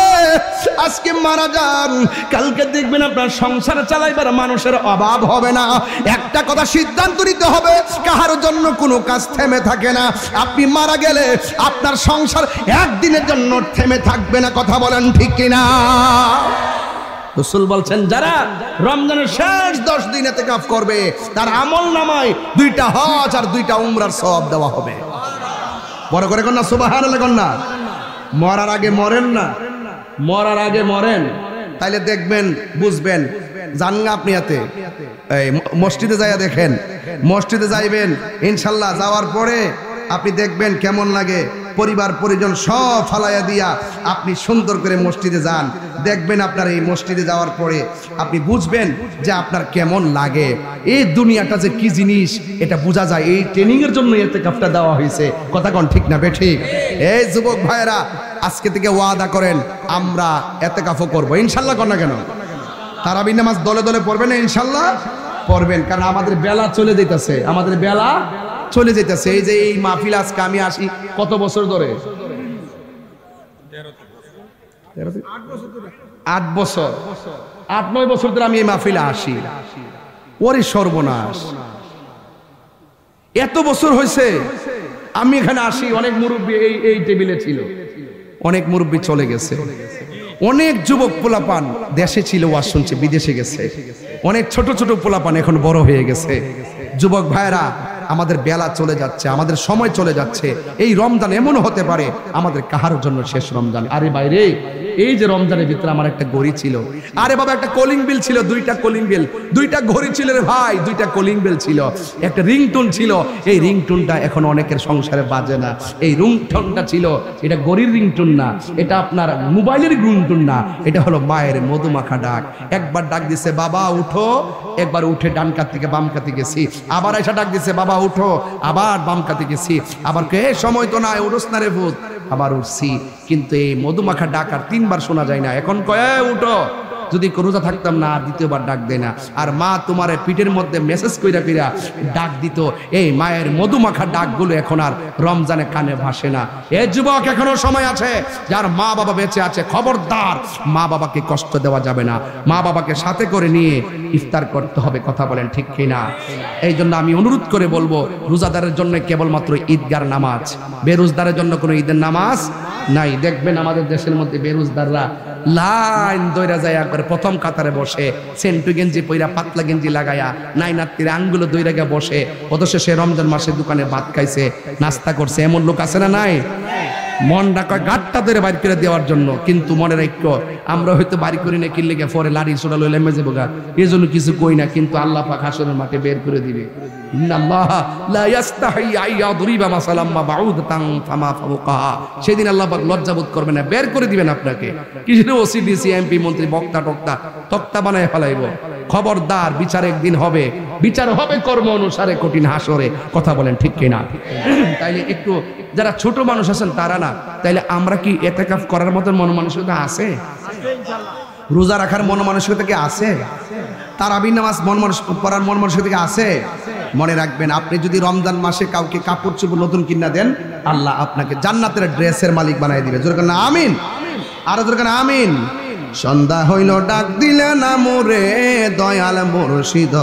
আজকে মারা যান কালকে দেখবেন আপনার সংসার চালাইবার মানুষের অভাব হবে না একটা কথা সিদ্ধান্ত নিতে হবে কাহার জন্য কোনো কাজ থেমে থাকে না আপনি মারা গেলে আপনার সংসার একদিনের জন্য থেমে থাকবে না কথা বলেন ঠিক কিনা রাসূল বলছেন যারা রমজানের শেষ 10 দিন ইতিকাফ করবে তার আমল নামায় 2টা হজ আর 2টা উমরার সওয়াব দেওয়া হবে বড় করে কোন না সুবহানাল্লাহ কোন না মরার আগে মরেন না মরার আগে মরেন তাইলে দেখবেন বুঝবেন জানেন আপনি এতে এই মসজিদে যাইয়া দেখেন মসজিদে যাইবেন ইনশাআল্লাহ যাওয়ার পরে আপনি দেখবেন কেমন লাগে পরিবার পরিজন সব ফালাইয়া দিয়া আপনি সুন্দর করে মসজিদে যান দেখবেন আপনার এই মসজিদে যাওয়ার পরে আপনি বুঝবেন যে আপনার কেমন লাগে এই দুনিয়াটা যে কি জিনিস এটা বোঝা যায় এই ট্রেনিং এর জন্য ইতিকাফটা দেওয়া হয়েছে কথা কোন ঠিক না বেঠিক এই যুবক ভাইরা আজকে থেকে ওয়াদা করেন আমরা ইতিকাফও করব ইনশাআল্লাহ কোন না কেন তারাবি নামাজ দলে দলে পড়বেন না ইনশাআল্লাহ পড়বেন কারণ আমাদের বেলা চলে যাইতেছে আমাদের বেলা চলে যেতেছে এই যে এই মাহফিল আজকে আমি আসি কত বছর ধরে 8 বছর 8-9 বছর ধরে আমি এই মাহফিলে আসি ওরে সর্বনাশ এত বছর হয়েছে আমি এখানে আসি অনেক মুরব্বী এই টেবিলে ছিল অনেক মুরব্বী চলে গেছে অনেক যুবক পোলাপান দেশে ছিল ওয়াজ শুনছে বিদেশে গেছে অনেক ছোট ছোট পোলাপান এখন বড় হয়ে গেছে যুবক ভাইরা আমাদের বেলা চলে যাচ্ছে আমাদের সময় চলে যাচ্ছে এই রমজান এমনও হতে পারে আমাদের কাহার জন্য শেষ রমজান আরে বাইরে এই যে রমজানের ভিতরে আমার একটা ঘড়ি ছিল আরে বাবা একটা কলিং বেল ছিল 2টা কলিং বেল 2টা ঘড়ি ছিল রে ভাই 2টা কলিং বেল ছিল একটা রিংটোন ছিল এই রিংটোনটা এখন অনেকের সংসারে বাজে না এই রিংটোনটা ছিল এটা ঘড়ির রিংটোন না এটা আপনার মোবাইলের রিংটোন না এটা হলো মায়ের মধুমাখা ডাক একবার ডাক দিছে বাবা উঠো একবার উঠে ডান কাত থেকে বাম কাতে গেছি আবার এসে ডাক দিছে বাবা উঠো আবার বাম কাতে গেছি আবার কে সময় তো নাই উঠোস না রে ভূত আবার উঠছি কিন্তু এই মধুমাখা ডাক আর 3বার শোনা যায় না এখন কয়ে উঠো যদি রোজা থাকতাম না আর দ্বিতীয়বার ডাক দেয় না আর মা তোমার পিঠের মধ্যে মেসেজ কইরা কইরা ডাক দিত এই মায়ের মধুমাখা ডাকগুলো এখন আর রমজানে কানে ভাসে না এই যুবক এখনো সময় আছে যার মা বাবা বেঁচে আছে খবরদার মা বাবাকে কষ্ট দেওয়া যাবে না মা বাবাকে সাথে করে নিয়ে ইফতার করতে হবে কথা বলেন ঠিক কিনা এই জন্য আমি অনুরোধ করে বলবো রোজাদারের জন্য কেবলমাত্র ঈদগার নামাজ বেরোজদারের জন্য কোনো ঈদের নামাজ নাই দেখবেন আমাদের দেশের মধ্যে বেরোজদাররা লাইন দইরা যায় একবারে প্রথম কাতারে বসে সেন্টু গেঞ্জি পইরা পাতলা গেঞ্জি লাগায়া নাইনাত্তির আঙ্গুলো দইরা গিয়ে বসে অথচ সে রমজান মাসে দোকানে ভাত খাইছে নাস্তা করছে এমন লোক আছে না নাই মন ডাকা গাটটা ধরে বাড়ি করে দেওয়ার জন্য কিন্তু মনে রাখো আমরা হয়তো বাড়ি করি না কিনলে গিয়ে পরে লাড়ি ছোড়া লইলে মেজে বোগা এই জন্য কিছু কই না কিন্তু আল্লাহ পাক হাসরের মাঠে বের করে দিবে সেদিন আল্লাহ পাক লজ্জাবোধ করবে না বের করে দিবেন আপনাকে কিছু ওসি ডিসি এমপি মন্ত্রী বক্তা টক্তা তক্তা বানায় ফেলাইব খবরদার বিচার একদিন হবে বিচার হবে কর্ম অনুসারে কঠিন হাসরে কথা বলেন ঠিক কিনা তাইলে একটু যারা ছোট মানুষ আছেন তারা না তাইলে আমরা কি ইতিকাফ করার মতো মন মানসিকতা আছে রোজা রাখার মন মানসিকতা কি আছে তারাবি নামাজ মন মানসিকতা পড়ার মন মানসিকতা কি আছে মনে রাখবেন, আপনি যদি রমজান মাসে কাউকে কাপড় চোপড় নতুন কিনা দেন, আল্লাহ আপনাকে জান্নাতের ড্রেসের মালিক বানাই দিবে। জোরে না আমিন, আরো জোরে না আমিন। সন্ধ্যা হইল ডাক দিলে না মোরে দয়াল মুর্শিদ,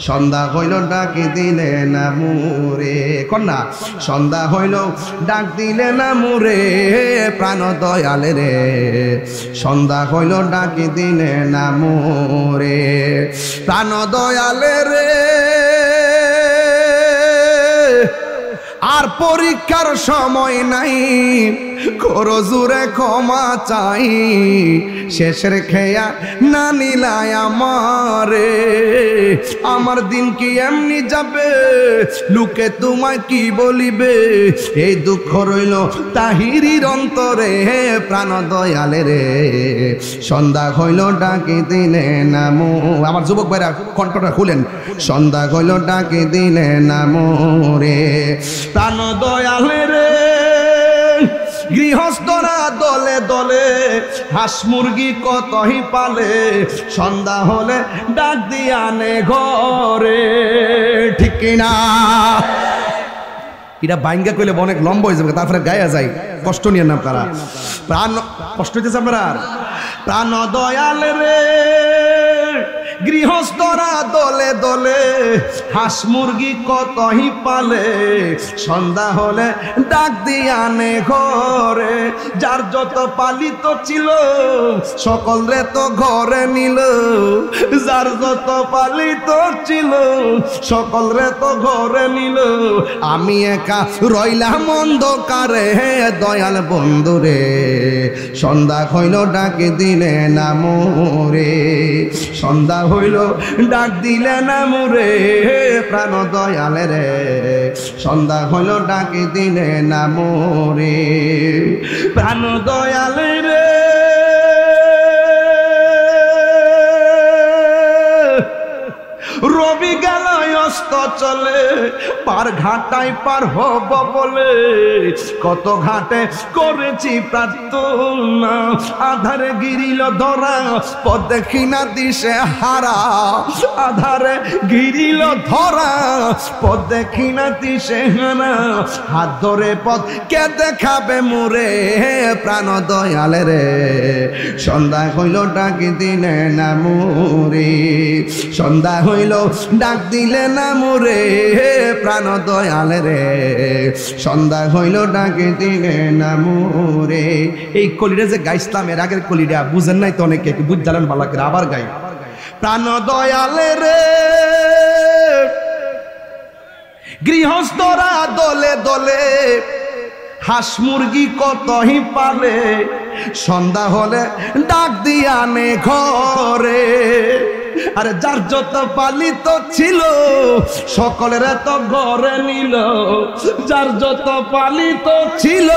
সন্ধ্যা হইল ডাক দিলে না মোরে, কন্যা সন্ধ্যা হইল ডাক দিলে না মোরে প্রাণ দয়াল রে, সন্ধ্যা হইল ডাক দিলে না মোরে প্রাণ দয়াল রে। আর পরীক্ষার সময় নাই, করো জোরে ক্ষমা চাই, শেষের খেয়া না নিলাই আমারে, আমার দিন কি এমনি যাবে, লোকে তোমায় কি বলিবে, এই দুঃখ রইল তাহিরির অন্তরে প্রাণ দয়ালে রে, সন্ধ্যা হইল ডাকি দিলে নামো। আমার যুবক ভাইরা কণ্ঠটা খুলেন, সন্ধ্যা হইল ডাকি দিলে নামো রে প্রাণ দয়ালে রে। গৃহস্থরা দলে দলে হাঁস মুরগি কতই পালে, সন্ধ্যা হলে ডাক দিয়ে আনে ঘরে, ঠিক কিনা? এটা বাইঙ্গা কইলে অনেক লম্বা হয়ে যাবে, তারপরে গায়ে যায়, কষ্ট নিয়ে না আপনারা, প্রাণ কষ্ট হইতেছে আপনারা। প্রাণ দয়াল রে গৃহস্থরা দলে দলে হাঁস মুরগি কতই পালে, সন্ধ্যা হলে ডাক দিয়ে আনে ঘরে, যার যত পালিত ছিল সকল রে তো ঘরে নিল, যার যত পালিত ছিল সকল রে তো ঘরে নিল, আমি একা রইলাম অন্ধকারে দয়াল বন্ধু রে, সন্ধ্যা হইল ডাক দিলে না মোরে, সন্ধ্যা হইল ডাক দিলে না মোরে প্রাণ দয়াল রে, সন্ধ্যা হইল ডাক দিলে না মোরে প্রাণ দয়াল রে। রবি গেল অস্ত চলে, পার ঘাটায় পার হব বলে, কত ঘাটে করেছি প্রার্থনা, আধারে গিরিল ধরা পথ দেখি না দিশে হারা, আধারে গিরিল ধরা পথ দেখি না দিশে হারা, হাত ধরে পথ কে দেখাবে মোরে প্রাণ দয়াল রে, সন্ধ্যা হইল ডাক দিলে না মোরে, সন্ধ্যা হইল ডাক দিলে না মোরে প্রাণ দয়াল রে, সন্ধ্যা হইল ডাক দিলে না মোরে। এই কলিটা যে গাইছিলাম এর আগের কলিটা বুঝেন নাই তো অনেকে, বুঝ জানেন ভালো করে, আবার গাই। প্রাণ দয়াল রে গৃহস্থরা দলে দলে হাঁস মুরগি কতই পালে, সন্ধ্যা হলে ডাক দিয়ে আনে ঘরে, আরে যার যত পালিত ছিল সকলের তো ঘরে নিল, যার যত পালিত ছিল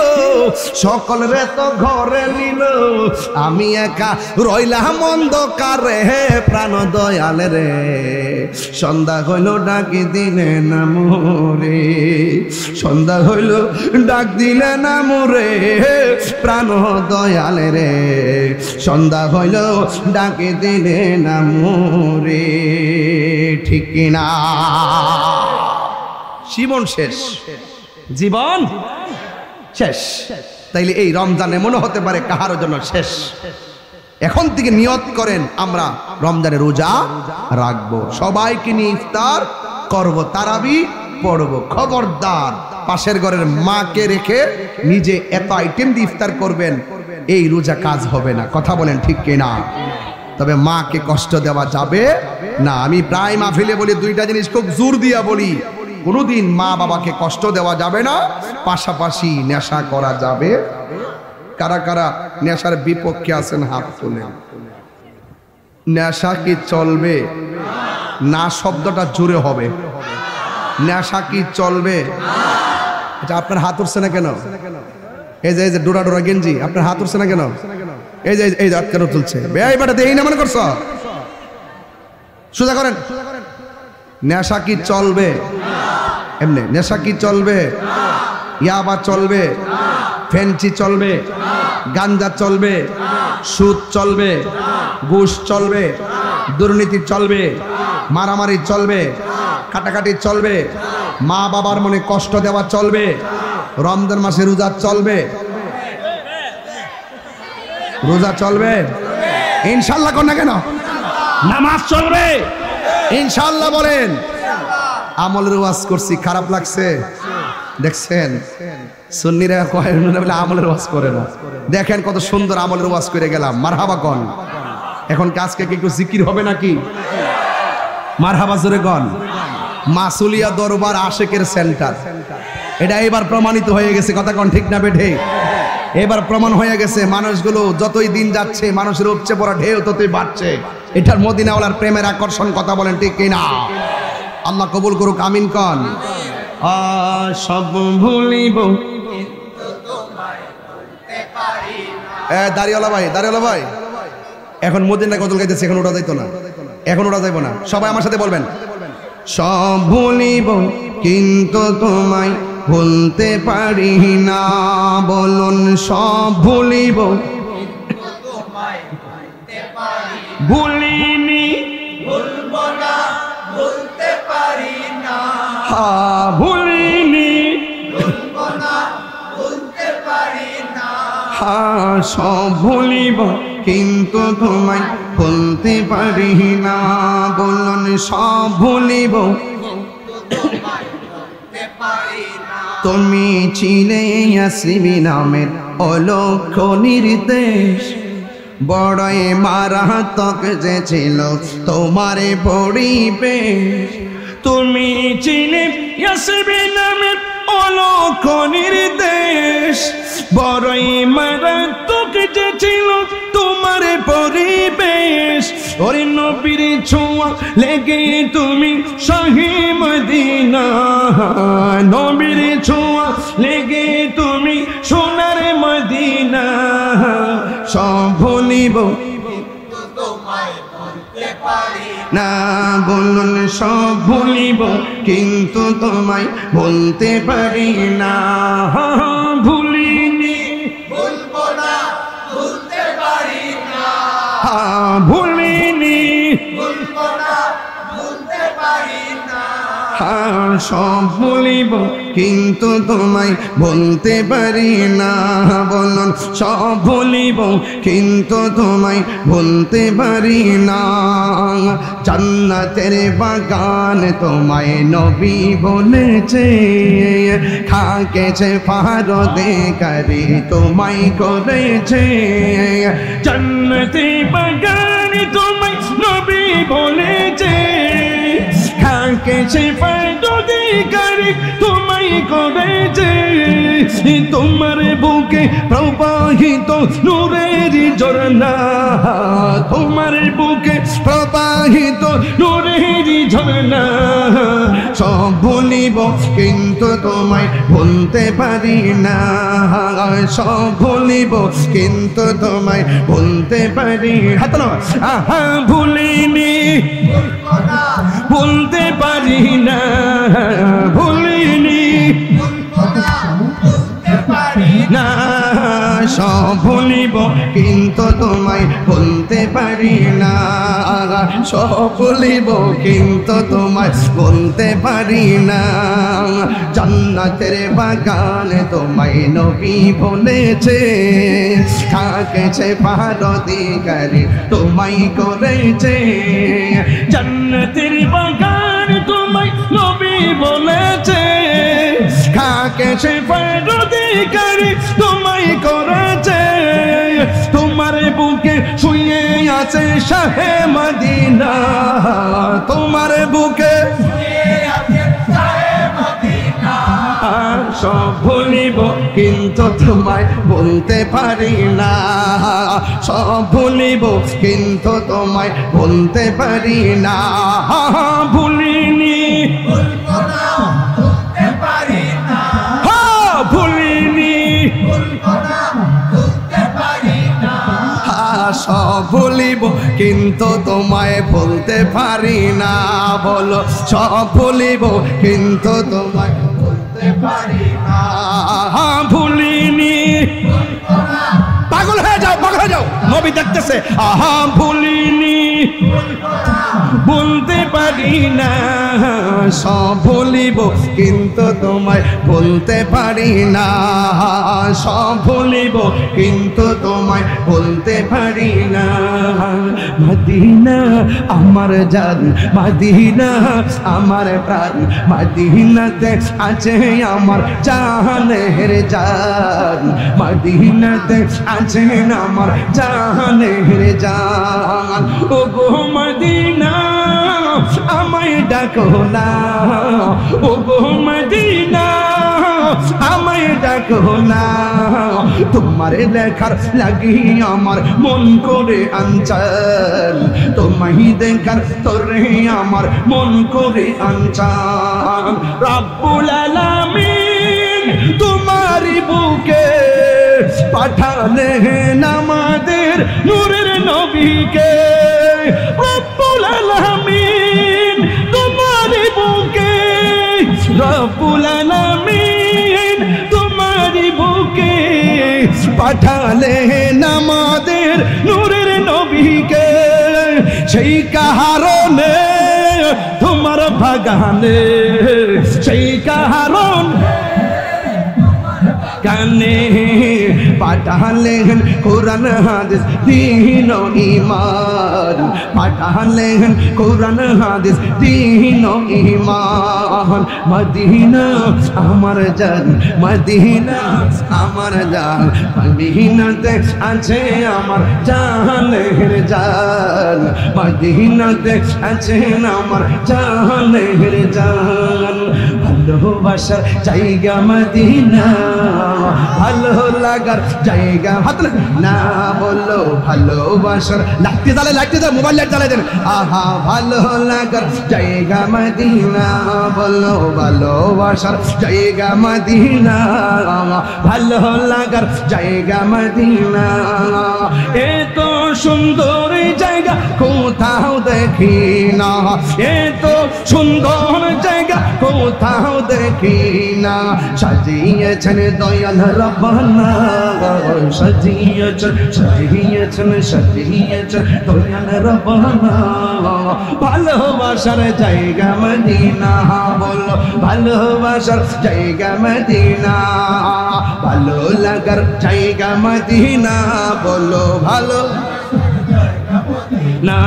সকলের তো ঘরে নিল, আমি একা রইলাম অন্ধকারে প্রাণ দয়াল রে, সন্ধ্যা হইল ডাক দিলে না মোরে, সন্ধ্যা হইল ডাক দিলে না মোরে প্রাণ দয়াল রে, সন্ধ্যা হইল ডাক দিলে না মোরে, ঠিক কিনা? জীবন শেষ, জীবন শেষ। তাইলে এই রমজানে মনে হতে পারে কাহার জন্য শেষ, এখন থেকে নিয়ত করেন আমরা রমজানে রোজা রাখবো, সবাইকে নিয়ে ইফতার করব, তারাবি পড়ব। খবরদার পাশের ঘরের মাকে রেখে নিজে এত আইটেম দিয়ে ইফতার করবেন, এই রোজা কাজ হবে না। কথা বলেন ঠিক কিনা? তবে মাকে কষ্ট দেওয়া যাবে না। আমি প্রায় মাহফিলে বলি দুইটা জিনিস খুব জোর দিয়া বলি, কোনোদিন মা বাবাকে কষ্ট দেওয়া যাবে না, পাশাপাশি নেশা করা যাবে। কারা কারা নেশার বিপক্ষে আছেন হাত তোলেন। নেশা কি চলবে না? শব্দটা জোরে হবে। নেশা কি চলবে? আচ্ছা, আপনার হাত উঠছে না কেন? এই যে ডোরা ডোরা গেঞ্জি, আপনার হাত উঠছে না কেন? এই যে এই হাত কেন তুলছে? এই বেটা এই না মনে করছো? সোজা করেন। নেশা কি চলবে? এমনি নেশা কি চলবে? ইয়াবা চলবে, ফেন্সি চলবে, গাঞ্জা চলবে, সুদ চলবে, ঘুষ চলবে, দুর্নীতি চলবে, মারামারি চলবে, কাটাকাটি চলবে, মা বাবার মনে কষ্ট দেওয়া চলবে, রমজান মাসে রোজা চলবে, রোজা চলবে ইনশাআল্লাহ। কোন না কেন নামাজ চলবে ইনশাআল্লাহ বলেন। আমলের ওয়াজ করছি, খারাপ লাগছে? দেখছেন সুন্নিরা কয় বলে আমলের ওয়াজ করে না। দেখেন কত সুন্দর আমলের ওয়াজ করে গেলাম। মারহাবা কন। এখন আজকে কি একটু জিকির হবে নাকি? মারহাবা জোরে কন। মাসুলিয়া দরবার আশেকের সেন্টার, এটা এবার প্রমাণিত হয়ে গেছে। কথা কন ঠিক না বেঠে? এবার প্রমাণ হয়ে গেছে। মানুষগুলো যতই দিন যাচ্ছে মানুষের উপচে পড়া ঢেউ ততই বাড়ছে। এটার মদিনাওয়ালার প্রেমের আকর্ষণ। কথা বলেন ঠিক কিনা? আল্লাহ কবুল করুক, আমিন কন। সব ভুলিব দাঁড়িওয়ালা ভাই, দাঁড়িওয়ালা ভাই, এখন মদিনা গজল গাইতেছে, এখন ওটা যাইতো না, এখন ওটা যাইবো না। সবাই আমার সাথে বলবেন, সব ভুলিব কিন্তু তোমায় ভুলতে পারি না। বলুন সব ভুলিব, ভুলিনি, ভুলবো না, ভুলতে পারি না। ভুলিনি, ভুলবো না, ভুলতে পারি না। সব ভুলিব কিন্তু তোমায় ভুলতে পারি না। বলুন সব ভুলিব, তুমি ছিলে ইয়াসিমি নামের অলক্ষ নির্দেশ, বড়ই মারাত্মক যে ছিল তোমার পরিবেশ। তুমি ছিলে ইয়াসিমি নামের অলক্ষ নির্দেশ, বড়ই মারাত্মক যে ছিল তোমার পরিবেশ। ওরে নবীর ছোঁয়া লেগে তুমি শাহি মদিনা, নবীর ছোঁয়া লেগে তুমি সোনার মদিনা। সব ভুলিব না, বলুন সব ভুলিব কিন্তু তোমায় বলতে পারি না। ভুলিনি, ভুলবো না, ভুলতে পারি না। ভুলিনি, ভুলবো না, ভুলতে পারি না। সব ভুলিব কিন্তু তোমায় বলতে পারি না। বলুন সব ভুলিব কিন্তু তোমায় বলতে পারি না। জান্নাতের বাগান তোমায় নবী বলেছে, খাকেছে ফারদে কারি তোমায় করেছে। জান্নাতের বাগান তোমায় নবী বলেছে, খাকেছে ফারদে কারি তোমায় করেছে। তোমার বুকে প্রবাহিত নূরের ঝরনা, তোমার বুকে প্রবাহিত নূরের ঝরনা। সব ভুলিব কিন্তু তোমায় ভুলতে পারি না। সব ভুলিব কিন্তু তোমায় ভুলতে পারি। হাত আহা ভুলিনি, ভুলতে পারি না। ভুলিনি না, সব ভুলিব কিন্তু তোমায় ভুলতে পারি না। সব ভুলিব কিন্তু তোমায় বলতে পারি না। জান্নাতের বাগান তোমায় নবী বলেছে, খাকেছে ফারদিকারি তোমায় করেছে। জান্নাতের বাগান তোমায় নবী বলেছে, খাকেছে ফারদিকারি তোমায় করেছে। তোমার বুকে শুয়ে আছে শাহে মদিনা, তোমার বুকে সব ভুলিব কিন্তু তোমায় বলতে পারি না। সব ভুলিব কিন্তু তোমায় বলতে পারি না। ভুলিনি, ভুলিনি, সব ভুলিব কিন্তু তোমায় বলতে পারি না। বলো সব ভুলিব কিন্তু তোমায় বলতে পারি না। ভুলিনি, পাগল হয়ে যাও, পাগল হয়ে যাও, নবী দেখতেছে। আহা ভুলিনি, বলতে পারি পারি না, সব ভুলিব কিন্তু তোমায় বলতে পারি না, সব ভুলিব কিন্তু তোমায় বলতে পারি না। মদিনা আমার জান, মদিনা আমার প্রাণ, মদিনাতে আছে আমার জানের জান, মদিনাতে আছে আমার জানের জান। ও গো মদিনা আমায় ডাকো না, ও গো মদিনা আমায় ডাকো না, তোমার দেখার লাগি আমার মন করে আনচাল, তোমায় দেখার তোরে আমার মন করে আনচাল। রব্বুল আলামিন তোমারি বুকে পাঠালেন আমাদের নূরের নবীকে, রব্বুল আলামিন তোমারি বুকে, রব্বুল আলামিন তোমারি বুকে পাঠালেন আমাদের নূরের নবীকে। সেই কারণে তোমার বাগানে, সেই কারণ কানে পাঠালেন কোরআন হাদিস দীন ও ঈমান, পাঠালেন কোরআন হাদিস দীন ও ঈমান। মদিনা আমার জান, মদিনা আমার জান, মদিনাতে আছে আমার জানের জান, মদিনাতে আছে আমার জানের জান। ভালোবাসার জায়গা মদিনা, ভালো লাগার জায়গা, হাত না বললো ভালোবাসার, লাগতে জ্বালে লাগতে জ্বালে, মোবাইল লাইট জ্বালাই দেন। আহা ভালো লাগার জায়গা মদিনা, বললো ভালোবাসার জায়গা মদিনা, ভালো লাগার জায়গা মদিনা। এত সুন্দর জায়গা কোথাও দেখি না, এত সুন্দর জায়গা কোথাও দেখি না। সাজিয়েছেন দয়াল রব্বানা, সাজিয়েছেন সাজিয়েছেন সাজিয়েছেন দয়াল রব্বানা। ভালোবাসার জায়গা মদিনা, বলো ভালোবাসার জায়গা মদিনা, ভালো লাগার জায়গা মদিনা, বলো ভালো না।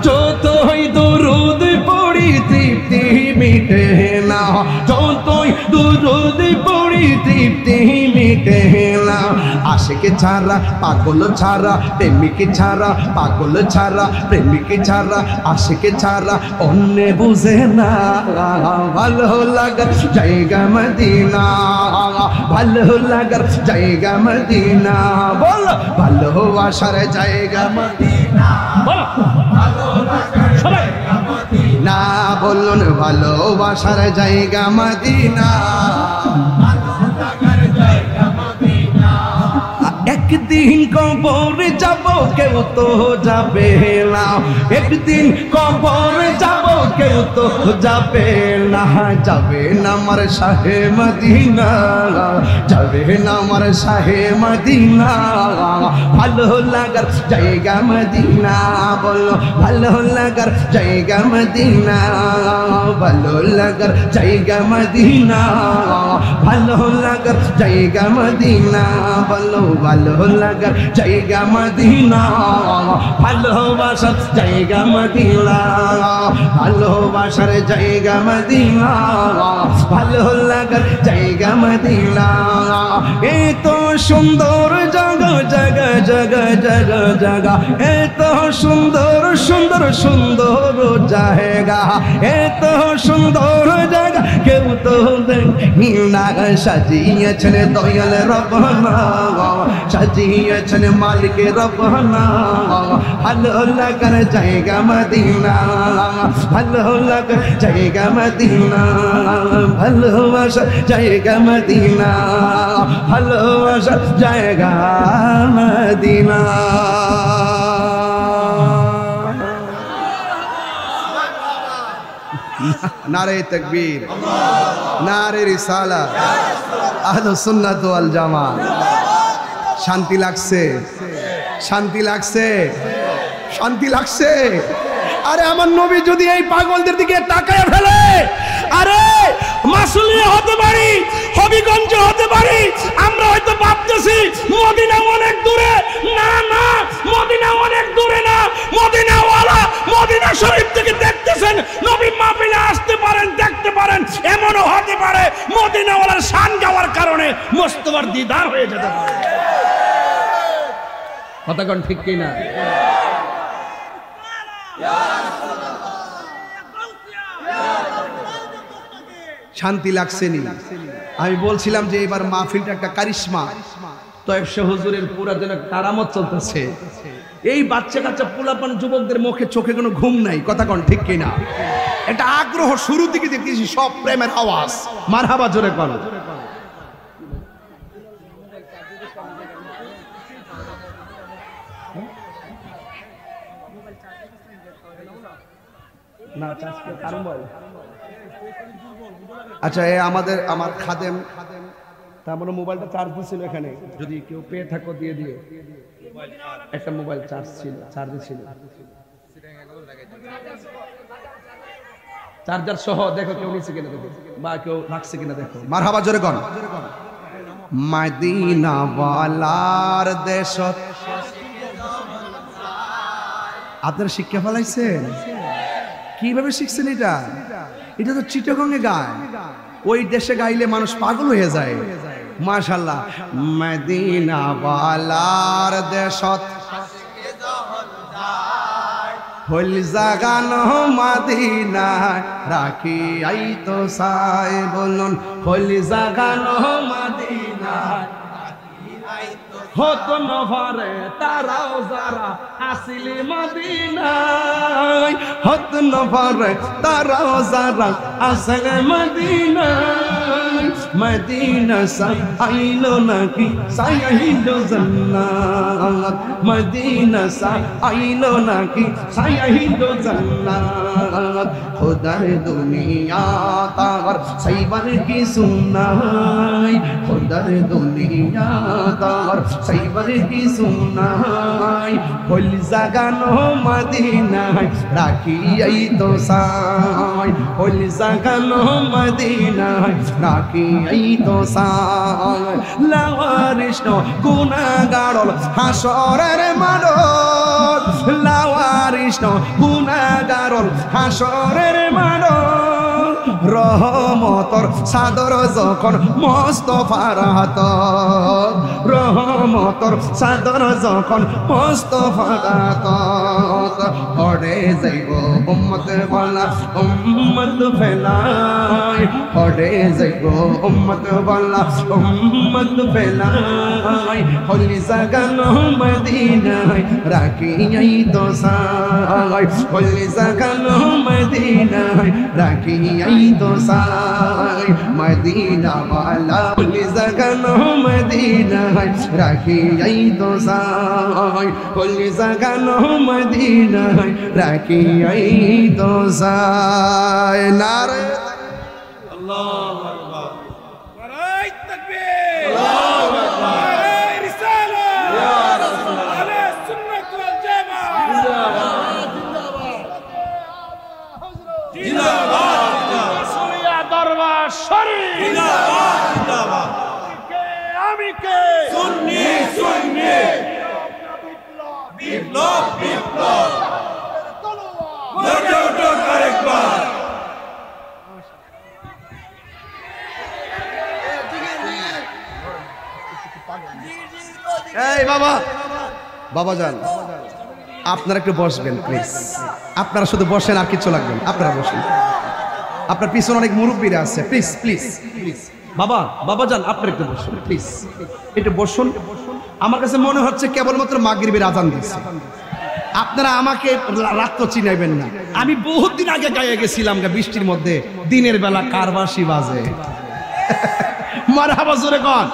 যতই দরুদ পড়ি তৃপ্তি মিটে না, যতই দরুদ পড়ি তৃপ্তি মিটে না। আশিক ছাড়া পাগল ছাড়া প্রেমিক ছাড়া, পাগল ছাড়া প্রেমিক ছাড়া, আশিক ছাড়া অন্য বুঝে না। ভালো লাগার জায়গা মদিনা, ভালো লাগার জায়গা মদিনা, বল ভালোবাসার জায়গা মদিনা, না বলুন ভালোবাসার জায়গা মদিনা। একদিন কবরে যাব কেউ তো যাবে না, একদিন কবরে যাব কেউ তো যাবে না, যাবে না আমার শাহে মদিনা, যাবে না আমার শাহে মদিনা। ভালো লাগার জায়গা মদিনা, বলো ভালো লাগার জায়গা মদিনা, ভালো লাগার জায়গা মদিনা, ভালো লাগার জায়গা মদিনা, বলো ভালো লাগার জায়গা মদিনা, ভালোবাসার জায়গা মদিনা, ভালোবাসার জায়গা মদিনা, ভালো লাগার জায়গা মদিনা। এত সুন্দর জায়গা জায়গা জায়গা জায়গা জায়গা, এত সুন্দর সুন্দর সুন্দর জায়গা, এত সুন্দর জায়গা কেউ তো দেখি না। সাজিয়েছেন দয়াল রব্বানা, সাজিয়েছেন মালিক রব্বানা, ভালো লাগার জায়গা মদিনা, ভালো লাগার জায়গা মদিনা, ভালোবাসার জায়গা মদিনা, ভালোবাসার জায়গা মদিনা। নারে তাকবীর, নারে রিসালাত, আহলুস সুন্নাত ওয়াল জামাত। শান্তি লাগছে, শান্তি লাগছে, শান্তি লাগছে। আরে আমার নবী যদি এই পাগলদের দিকে তাকায় ফেলে, আরে মাসুলিয়া হতে পারি, হবিগঞ্জ হতে পারি, আমরা হয়তো ভাবতেছি মদিনা অনেক দূরে। না না, মদিনা অনেক দূরে না, মদিনাওয়ালা মদিনা শরীফ থেকে দেখতেছেন, নবী মাহফিলে আসতে পারেন, দেখতে পারেন। এমনও হতে পারে মদিনাওয়ালার শান গাওয়ার কারণে মোস্তফার দিদার হয়ে যেতে পারে। কথা কোন ঠিক কি না? শান্তি লাগছে নি? আমি বলছিলাম যে এবার মাহফিলটা একটা কারিশমা, তয়েব শাহ হুজুরের পুরা যেন কারামত চলতেছে। এই বাচ্চা কাচ্চা পোলাপান যুবকদের মুখে চোখে কোনো ঘুম নাই। কথা কোন ঠিক কি না? এটা আগ্রহ শুরু থেকে দেখতেছি, সব প্রেমের আওয়াজ। মারহাবা জোরে কোন। না চাচকে কারণ বল। আচ্ছা, আমার খাদেম তারপরে মোবাইলটা চার্জ দিছিল এখানে, যদি কেউ পেয়ে থাকো দিয়ে দিও। একটা মোবাইল চার্জে ছিল, চার্জার সহ। দেখো কেউ নিচে কিনা দেখো, বা কেউ রাখছে কিনা দেখো। মারহাবা জোরে কোন। মদিনা ওয়ালার দেশত আপনারা শিক্ষা ফেলাইছেন? কিভাবে শিখছেন এটা? এটা তো চিটাগংয়ে গায়, ওই দেশে গাইলে মানুষ পাগল হয়ে যায়। মাশাআল্লাহ। মদিনা ওয়ালার দেশত হল জাগানো মদিনায় রাখি আইতো সাই, বলুন হল জাগানো মদিনায় হতো নভরে তারাও যারা আসিলি মদিনায়, হতো নভরে তারাও যারা আসলে মদিনায়। মদিনা সাই আইলো নাকি সাই আইলো জান্নাত, মদিনা সাই আইলো নাকি সাই আইলো জান্নাত। খোদার দুনিয়া তার সাইবার কি সুন্নাই, খোদার দুনিয়া তার সাইবার কি সুন্নাই। হল জাগানো মদিনায় রাখি আইতো সাই, হল জাগানো মদিনায় রাখি আইতো সাই। লাওয়ারিশ গুনাহগার হাসরের মানব, লাওয়ারিশ গুনাহগার হাসরের মানব। রহমতর সাদর যখন মোস্তফার হাত, রহমতর সাদর যখন মোস্তফার হাত। পড়ে যাইব উম্মত বলা উম্মত ফেলাই, পড়ে যাইব উম্মত বলা উম্মত ফেলাই। হলি জাগানো মদিনায় রাখি আইতো সাই, হলি জাগানো মদিনায় রাখি আইতো সাই। মদিনা ওয়ালা হলি জাগানো মদিনায় রাখি আইতো সাই, হলি জাগানো মদিনায় রাখি আইতো সাই। নারে আল্লাহু আকবার, নারে তাকবীর, আল্লাহু আকবার, নারে রিসালাত, ইয়া রাসূলুল্লাহ, আলে সুন্নাত ওয়াল জামাআহ, জিন্দাবাদ জিন্দাবাদ জিন্দাবাদ, রাসূলিয়া দরবার শরীফ জিন্দাবাদ জিন্দাবাদ। আমি কে সুন্নি সুন্নি, বিপ্লব বিপ্লব, জোরে উঠো আরেকবার। এই বাবা, বাবা যান, আপনারা একটু বসবেন প্লিজ। আপনারা শুধু বসেন, আর কিছু লাগবে না, আপনারা বসেন। আপনার পিছনে অনেক মুরব্বীরা আছে, প্লিজ প্লিজ প্লিজ। বাবা, বাবা যান, আপনারা একটু বসুন প্লিজ, একটু বসুন। আমার কাছে মনে হচ্ছে কেবলমাত্র মাগরিবের আজান দিচ্ছে। আপনারা আমাকে রাত্র চিনাইবেন না। আমি বহুত দিন আগে গায়ে গেছিলাম বৃষ্টির মধ্যে, দিনের বেলা কারবাসি বাজে। মারহাবা জোরে কোন।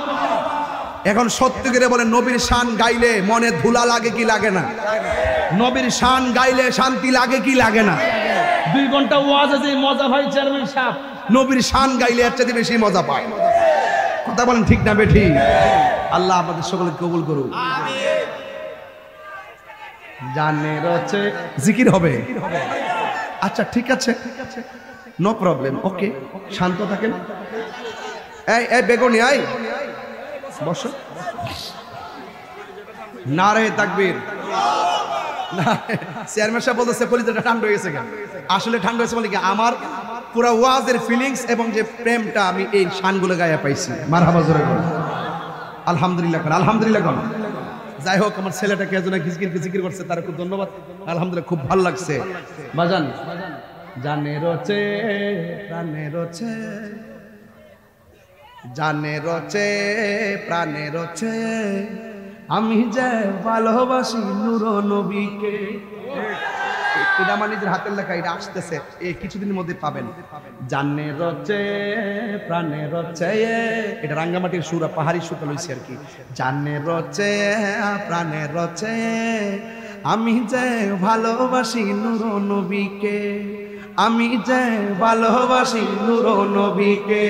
এখন সত্যি করে বলেন, নবীর শান গাইলে মনে ধুলা লাগে কি লাগে না? নবীর শান গাইলে শান্তি লাগে কি লাগে না? 2 ঘন্টা ওয়াজে যে মজা ভাই চেয়ারম্যান সাহেব, নবীর শান গাইলে এর চেয়ে বেশি মজা পায়। কথা বলেন ঠিক না বেঠি? আল্লাহ আমাদের সকলকে কবুল করুন। জানের হচ্ছে জিকির হবে। আচ্ছা ঠিক আছে, নো প্রবলেম, ওকে, শান্ত থাকেন। এই বেগুনি আই বসো। নারে তাকবীর। চেয়ারম্যান সাহেব বলতেছে কলিজাটা ঠান্ডা হয়ে গেছে কেন? আসলে ঠান্ডা হয়েছে মানে কি, আমার পুরো ওয়াজের ফিলিংস এবং যে প্রেমটা আমি এই শানগুলো গায়ে পাইছি। মারহাবা জোরে বলেন আলহামদুলিল্লাহ, আলহামদুলিল্লাহ। যাই হোক, আমার ছেলেটাকে একজন জিকির করছে, তার খুব ধন্যবাদ। আলহামদুলিল্লাহ, খুব ভালো লাগছে। বাজান জানে রচে প্রাণে রচে, জানে রচে প্রাণে রচে, আমি যে ভালোবাসি নূর নবীকে। এটা আমার নিজের হাতের লেখা, এটা আসতেছে, এই কিছুদিনের মধ্যে পাবেন। জানে রচে প্রাণে রচে, এটা রাঙ্গামাটির সুরা, পাহাড়ি সুরা লইছি আর কি। জানে রচে প্রাণে রচে, আমি যে ভালোবাসি নূর নবীকে, আমি যে ভালোবাসি নূর নবীকে।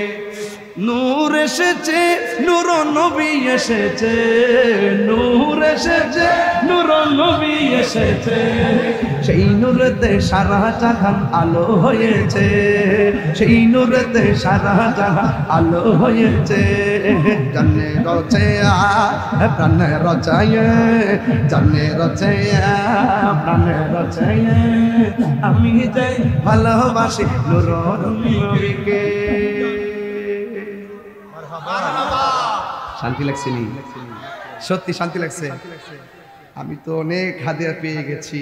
নূর এসেছে নূর নবী এসেছে, নূর এসেছে নূর নবী এসেছে, সেই নূরেতে সারা জাহান আলো হয়েছে, সেই নূরেতে সারা জাহান আলো হয়েছে। জানে রচে প্রাণে রচায়, জানে রচে প্রাণে রচায়, আমি যে ভালোবাসি নূর নবীকে। শান্তি লাগছে নি? সত্যি শান্তি লাগছে। আমি তো অনেক হাদিয়া পেয়ে গেছি,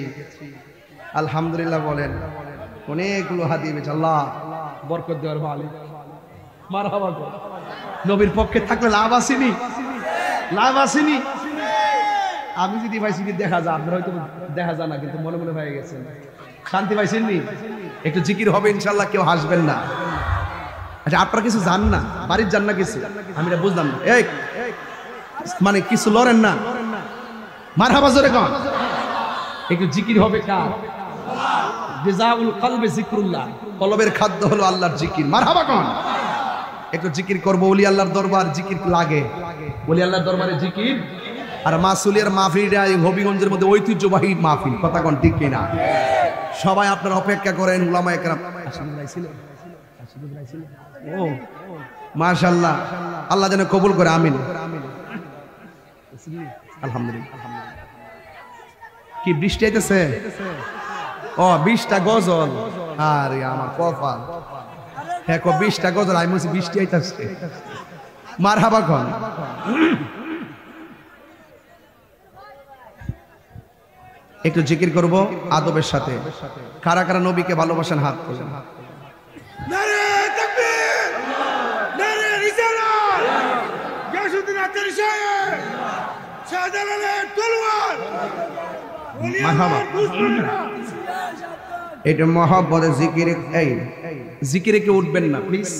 আলহামদুলিল্লাহ বলেন। অনেকগুলো হাদিয়া পেয়েছি, আল্লাহ বরকত দেওয়ার ভালো। মারহাবা। নবীর পক্ষে থাকলে লাভ আসেনি, লাভ আসেনি। আমি যদি ভাই সিনি দেখা যায়, আপনারা হয়তো দেখা যায় না, কিন্তু মনে মনে হয়ে গেছেন। শান্তি পাইছেন নি? একটু জিকির হবে ইনশাল্লাহ, কেউ হাসবেন না। আচ্ছা আপনারা কিছু জান না, বাড়ির জান না কিছু, আমি এটা বুঝলাম না। এই মানে কিছু লড়েন না, মারহাবা জোরে কোন। একটু জিকির হবে কার? গিযাউল কলবে যিকরুল্লাহ, কলবের খাদ্য হলো আল্লাহর জিকির। মারহাবা কোন। একটু জিকির করব, ওলি আল্লাহর দরবার জিকির লাগে, ওলি আল্লাহর দরবারে জিকির। আর মাসুলিয়ার মাহফিলটা এই হবিগঞ্জের মধ্যে ঐতিহ্যবাহী মাহফিল, কথা কোন ঠিক কিনা? সবাই আপনারা অপেক্ষা করেন, উলামায়ে কেরাম ও মাশাআল্লাহ, আল্লাহ যেন কবুল করে, আমিন। আলহামদুলিল্লাহ। কি বৃষ্টি আইতেছে? ও 20টা গজল, আরে আমার কপাল। হ্যাঁ 20টা গজল, আমি বলছি বৃষ্টি আইতেছে। মারহাবা কোন। একটু জিকির করব আদবের সাথে। কারা কারা নবীকে ভালোবাসেন হাত তোলেন। নারে তাকবীর, নারে রিসালাত, গায়সুদ্দিন আতারি সাহেব, শাহজালালের তলোয়ার, মারহাবা। এটা মহব্বতে জিকিরে, এই জিকিরে কেউ উঠবেন না প্লিজ।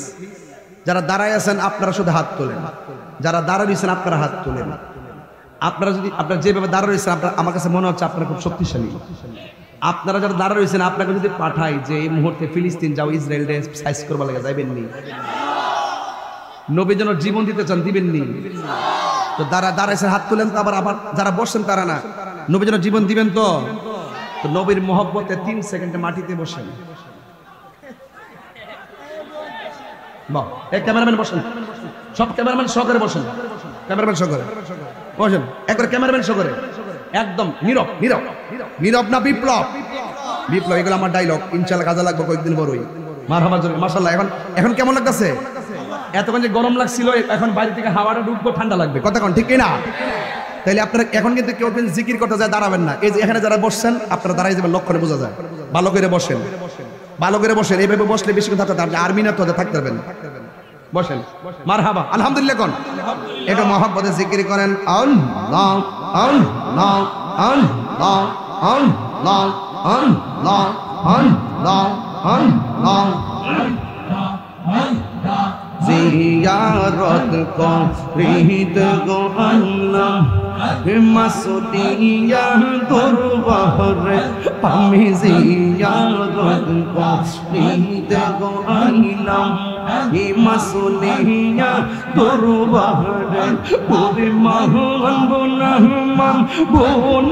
যারা দাঁড়ায় আছেন আপনারা শুধু হাত তোলেন, যারা দাঁড়ায় রয়েছেন আপনারা হাত তোলেন। আপনারা যদি, আপনারা যেভাবে দাঁড়ায় রয়েছেন, আপনার আমার কাছে মনে হচ্ছে আপনারা খুব শক্তিশালী। আপনারা যারা দাঁড়া রয়েছেন, আপনাকে যদি পাঠাই যে এই মুহূর্তে ফিলিস্তিন যাও, ইসরায়েল সাইজ করবা লাগে, যাইবেন নি? নবীর জন্য জীবন দিতে চান, দিবেন নি? তো দাঁড়াইছেন হাত তুলেন তো। আবার যারা বসছেন তারা না, নবীর জন্য জীবন দিবেন তো। তো নবীর মহব্বতে 3 সেকেন্ডে মাটিতে বসেন। বাহ, এই ক্যামেরাম্যান বসেন, সব ক্যামেরাম্যান সহকারে বসেন, ক্যামেরাম্যান সহকারে বসেন, একবার ক্যামেরাম্যান সহকারে, একদম নীরব। নীরব নীরব না বিপ্লব, বিপ্লব এগুলো আমার ডায়লগ, ইনশাআল্লাহ কাজে লাগবে কয়েকদিন পরই। মারহাবা জোরে মাশাআল্লাহ। এখন কেমন লাগতেছে? এতক্ষণ যে গরম লাগছিল, এখন বাইরে থেকে হাওয়াটা ঢুকবো, ঠান্ডা লাগবে, কথা কোন ঠিক কিনা? তাইলে আপনারা এখন কিন্তু কেউ জিকির করতে যায় দাঁড়াবেন না। এই যে এখানে যারা বসছেন, আপনারা দাঁড়াই যাবেন, লক্ষণে বোঝা যায়। ভালো করে বসেন, ভালো করে বসেন। এইভাবে বসলে বেশিক্ষণ থাকতে পারবেন, আর্মি না তো থাকতে পারবেন। বসেন, মারহাবা, আলহামদুলিল্লাহ কোন। এটা মহব্বতে জিকির করেন। আল্লাহ আল্লাহ আল্লাহ আল্লাহ আল্লাহ আল্লাহ আল্লাহ। জিয়ারত করিত গো আল্লাহ, মাসুদিয়া দরবারে আমি জিয়ারত করিত গো আল্লাহ, মাসুলিয়া দরবারে ওরে মানব না মানব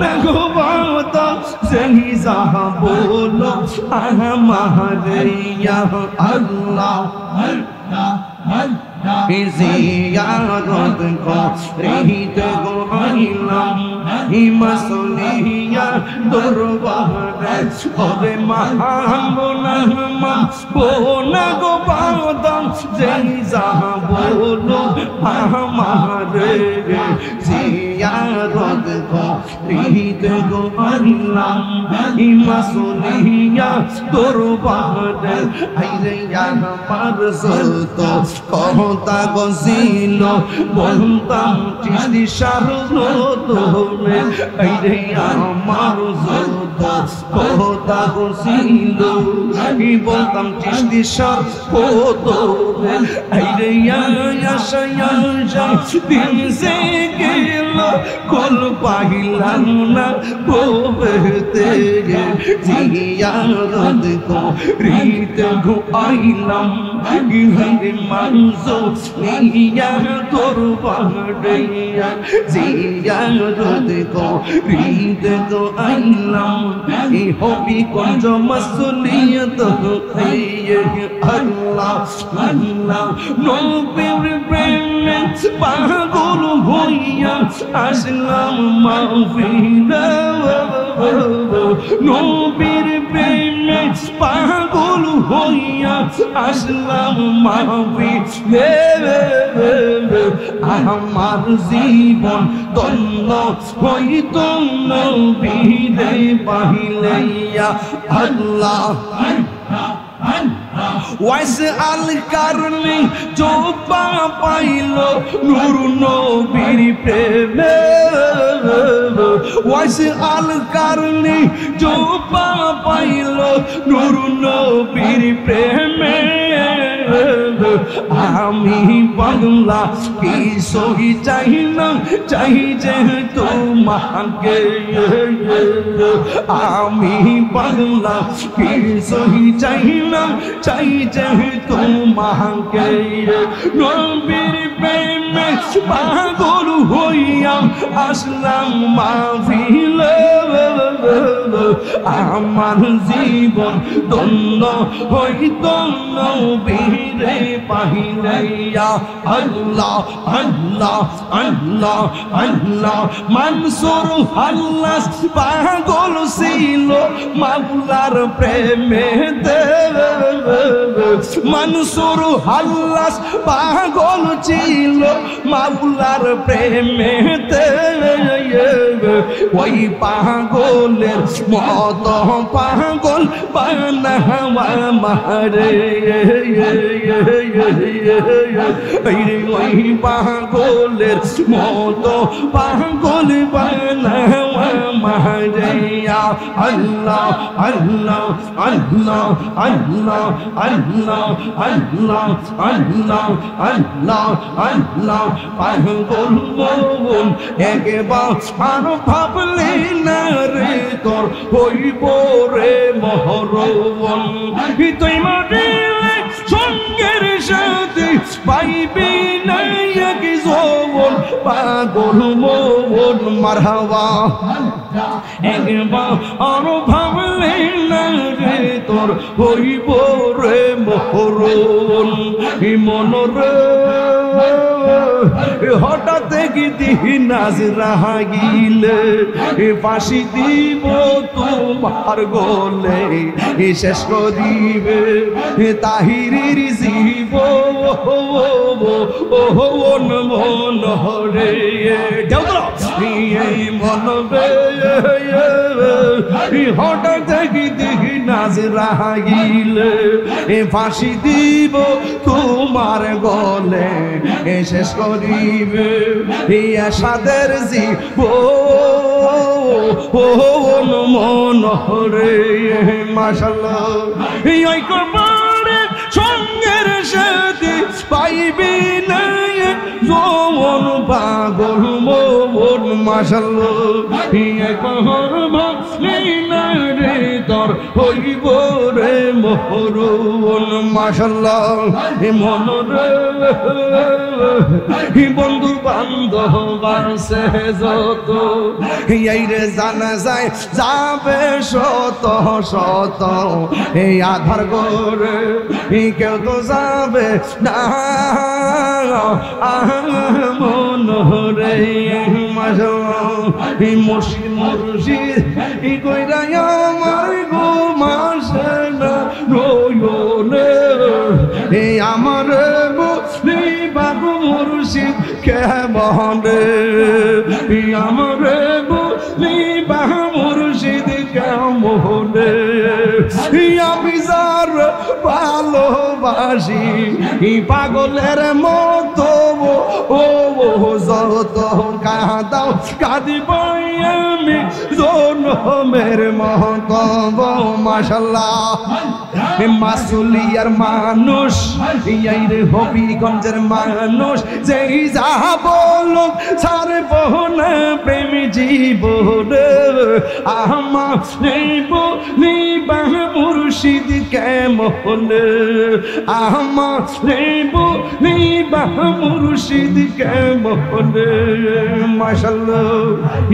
না গো বাতা সেই যাহা বলো আমারে ইয়া আল্লাহ জিয়ারত করিতে গো আইলাম মাসুলিয়া দরবারে ওরে মানব না মানব না গো বাতা সেই যাহা বলো আমারে জিয়ারত করিতে গো আইলাম মাসুলিয়া দরবারে আইরে আমার যত কথা গছিল বলতাম চিঠি সারলে আইরে আমার যত কথা গছিল আমি বলতাম চিঠি সারলে আইরে দিন সে গেল কল পাইলাম না বলতে জিয়ারত করিতে গো আইলাম ইহারে মানুষ নিয়া দরবারে জিয়ারত করিতে গো আইলাম ই হবি কোন মাসুলিয়ত আল্লাহ আল্লাহ নবীর প্রেমে পাগল হইয়া আসলাম মাহফিলে নবীর প্রেমে পাগল হইয়া আসলাম মাহফিলে আমার জীবন ধন্য হইত নবীরে পাইলে আল্লাহ ওয়াইস আল কারণে জোপা পাইল নূর নবীর প্রেমে ওয়াইস আল কারণে জোপা পাইল নূর নবীর প্রেমে আমি বাংলা কি সহি চাই না চাই যে তোমাকে আমি বাংলা কি সহি চাই না চাই যে তোমাকে নবীর প্রেমে পাগল হইয়া আসলাম মাহফিলে আমার জীবন ধন্য হইত নবীরে পাইলে আল্লাহ আল্লাহ আল্লাহ আল্লাহ মানসুর হাল্লাস পাগল ছিল মাওলার প্রেমেতে মানসুর হাল্লাস পাগল ছিল মাওলার প্রেমেতে ওই পাগলের মত পাগল বানাওয়া মারে ওই পাগলের মত পাগল বানাওয়া মারে আল্লাহ আল্লাহ আল্লাহ আল্লাহ আল্লাহ আল্লাহ আল্লাহ আল্লাহ আল্লাহ পাগল মন একবার আর ভাবলি না রে তোর হইব রে মহরবন তুই মরিলে সঙ্গের সাথে পাইবি না এক যৌবন পাগল মন মারহাবা একবার আর ভাবলি না রে তোর হইব রে মহরবন মন রে হঠাৎ গিয়ে নাজরা গিলে ফাঁসি দিব তোমার গলে শেষ করিবে তাহিরির জীব মন হরে মন হঠাৎ গিয়ে নাজরা গিলে ফাঁসি দিব তোমার গলে শেষ করিবে সাদের জীব মন হরে মাশাআল্লাহ এই কবরে সঙ্গের সাথে পাইবি না যৌবন পাগল মন মাশাআল্লাহ একবার ভাবলি না রে তোর হইব রে মরণ মাশাআল্লাহ মন রে বন্ধু বান্ধব আছে যত এই রে জানা যায় যাবে শত শত এই আধার করে কেউ তো যাবে না মন রে মাশাআল্লাহ মুর্শিদ মুর্শিদ কইরা আমার গো মাসে না রোয়নে এই আমার বলি বাবু মুর্শিদ কেমন রে আমার বলি বাবু মুর্শিদ কেমন রে আমি যার ভালোবাসি পাগলের মতো ও যত কাঁদাও কাঁদিব আমি জনমের মত মাশাআল্লাহ মাসুলিয়ার মানুষ এই রে হবিগঞ্জের মানুষ যেই যা বলুক ছাড়ব না প্রেম জীবন আমার বলি বাহ মুর্শিদ কেমন আমার বলি বাহ মুর্শিদ কেমন মাশাআল্লাহ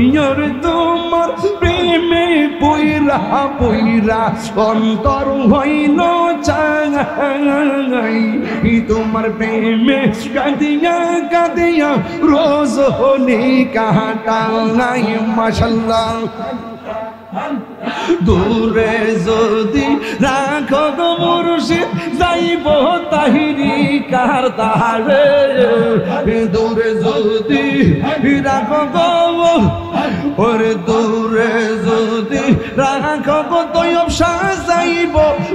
ইয়ার তোমার প্রেমে পইরা পইরা অন্তর হইল চাই তোমার প্রেমে কাঁদিয়া কাঁদিয়া রোজনি কাটাই মাশাআল্লাহ দূরে যদি রাখো গো মুর্শিদ যাইব তাহিরি কার তারে দূরে যদি রাখো গো ওরে দূরে যদি রাখো গো তয়ব সাজাইব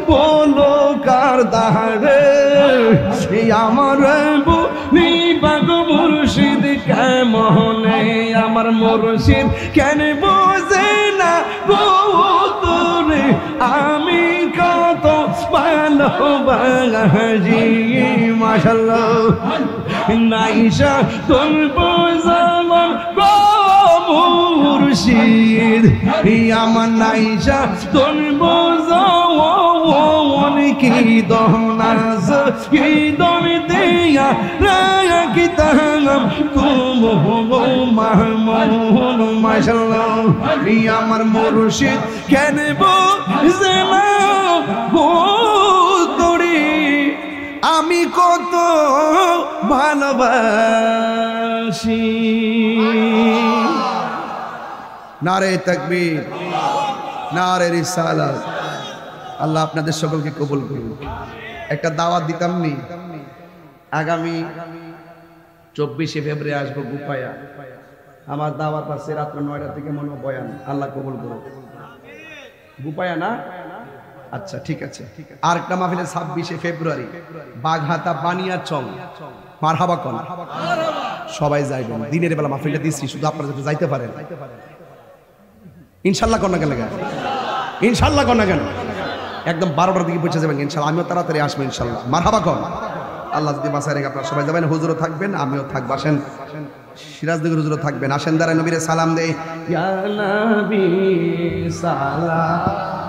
বলো কার তারে আমার বলি বাগো মুর্শিদ কেমনে আমার মুর্শিদ কেন বোঝে না তোরে আমি কত ভালোবাসি মাশাআল্লাহ নাইশা তোর বোঝামন গো মুর্শিদ আমার নাইশা তোর বোঝামন কি দহনাস কি দম দিয়া রাখি তাহাম তুম মাহমুন মাশাআল্লাহ আমার মুর্শিদ কেন বোঝে না তোরে আমি কত ভালোবাসি নারে তাকবীর নারে রিসালাত আল্লাহ আপনাদের সকলকে কবুল করুন একটা দাওয়াত দিতাম নি আগামী 24 ফেব্রুয়ারি আসবো গুপায়া আমার দাওয়াত আছে রাত 9টা থেকে মনে বয়ান আল্লাহ কবুল করুন গুপায়া না আচ্ছা ঠিক আছে আর একটা মাহফিল 26 ফেব্রুয়ারি বাঘহাতা বানিয়াচং মারহাবা কোন সবাই যাইবেন দিনের বেলা মাহফিলটা দিছি শুধু আপনারা যাতে যাইতে পারেন ইনশাআল্লাহ কোন না কেন ইনশাআল্লাহ কোন না কেন একদম 12টার দিকে পৌঁছে যাবেন ইনশাআল্লাহ আমিও তাড়াতাড়ি আসবো ইনশাআল্লাহ মারহাবা কোন আল্লাহ যদি বাঁচায় রেখে আপনারা সবাই যাবেন হুজুরও থাকবেন আমিও থাকবো আসেন সিরাজদিগের হুজুরও থাকবেন আসেন দাঁড়ায় নবীরে সালাম দেই ইয়া নবী সালাম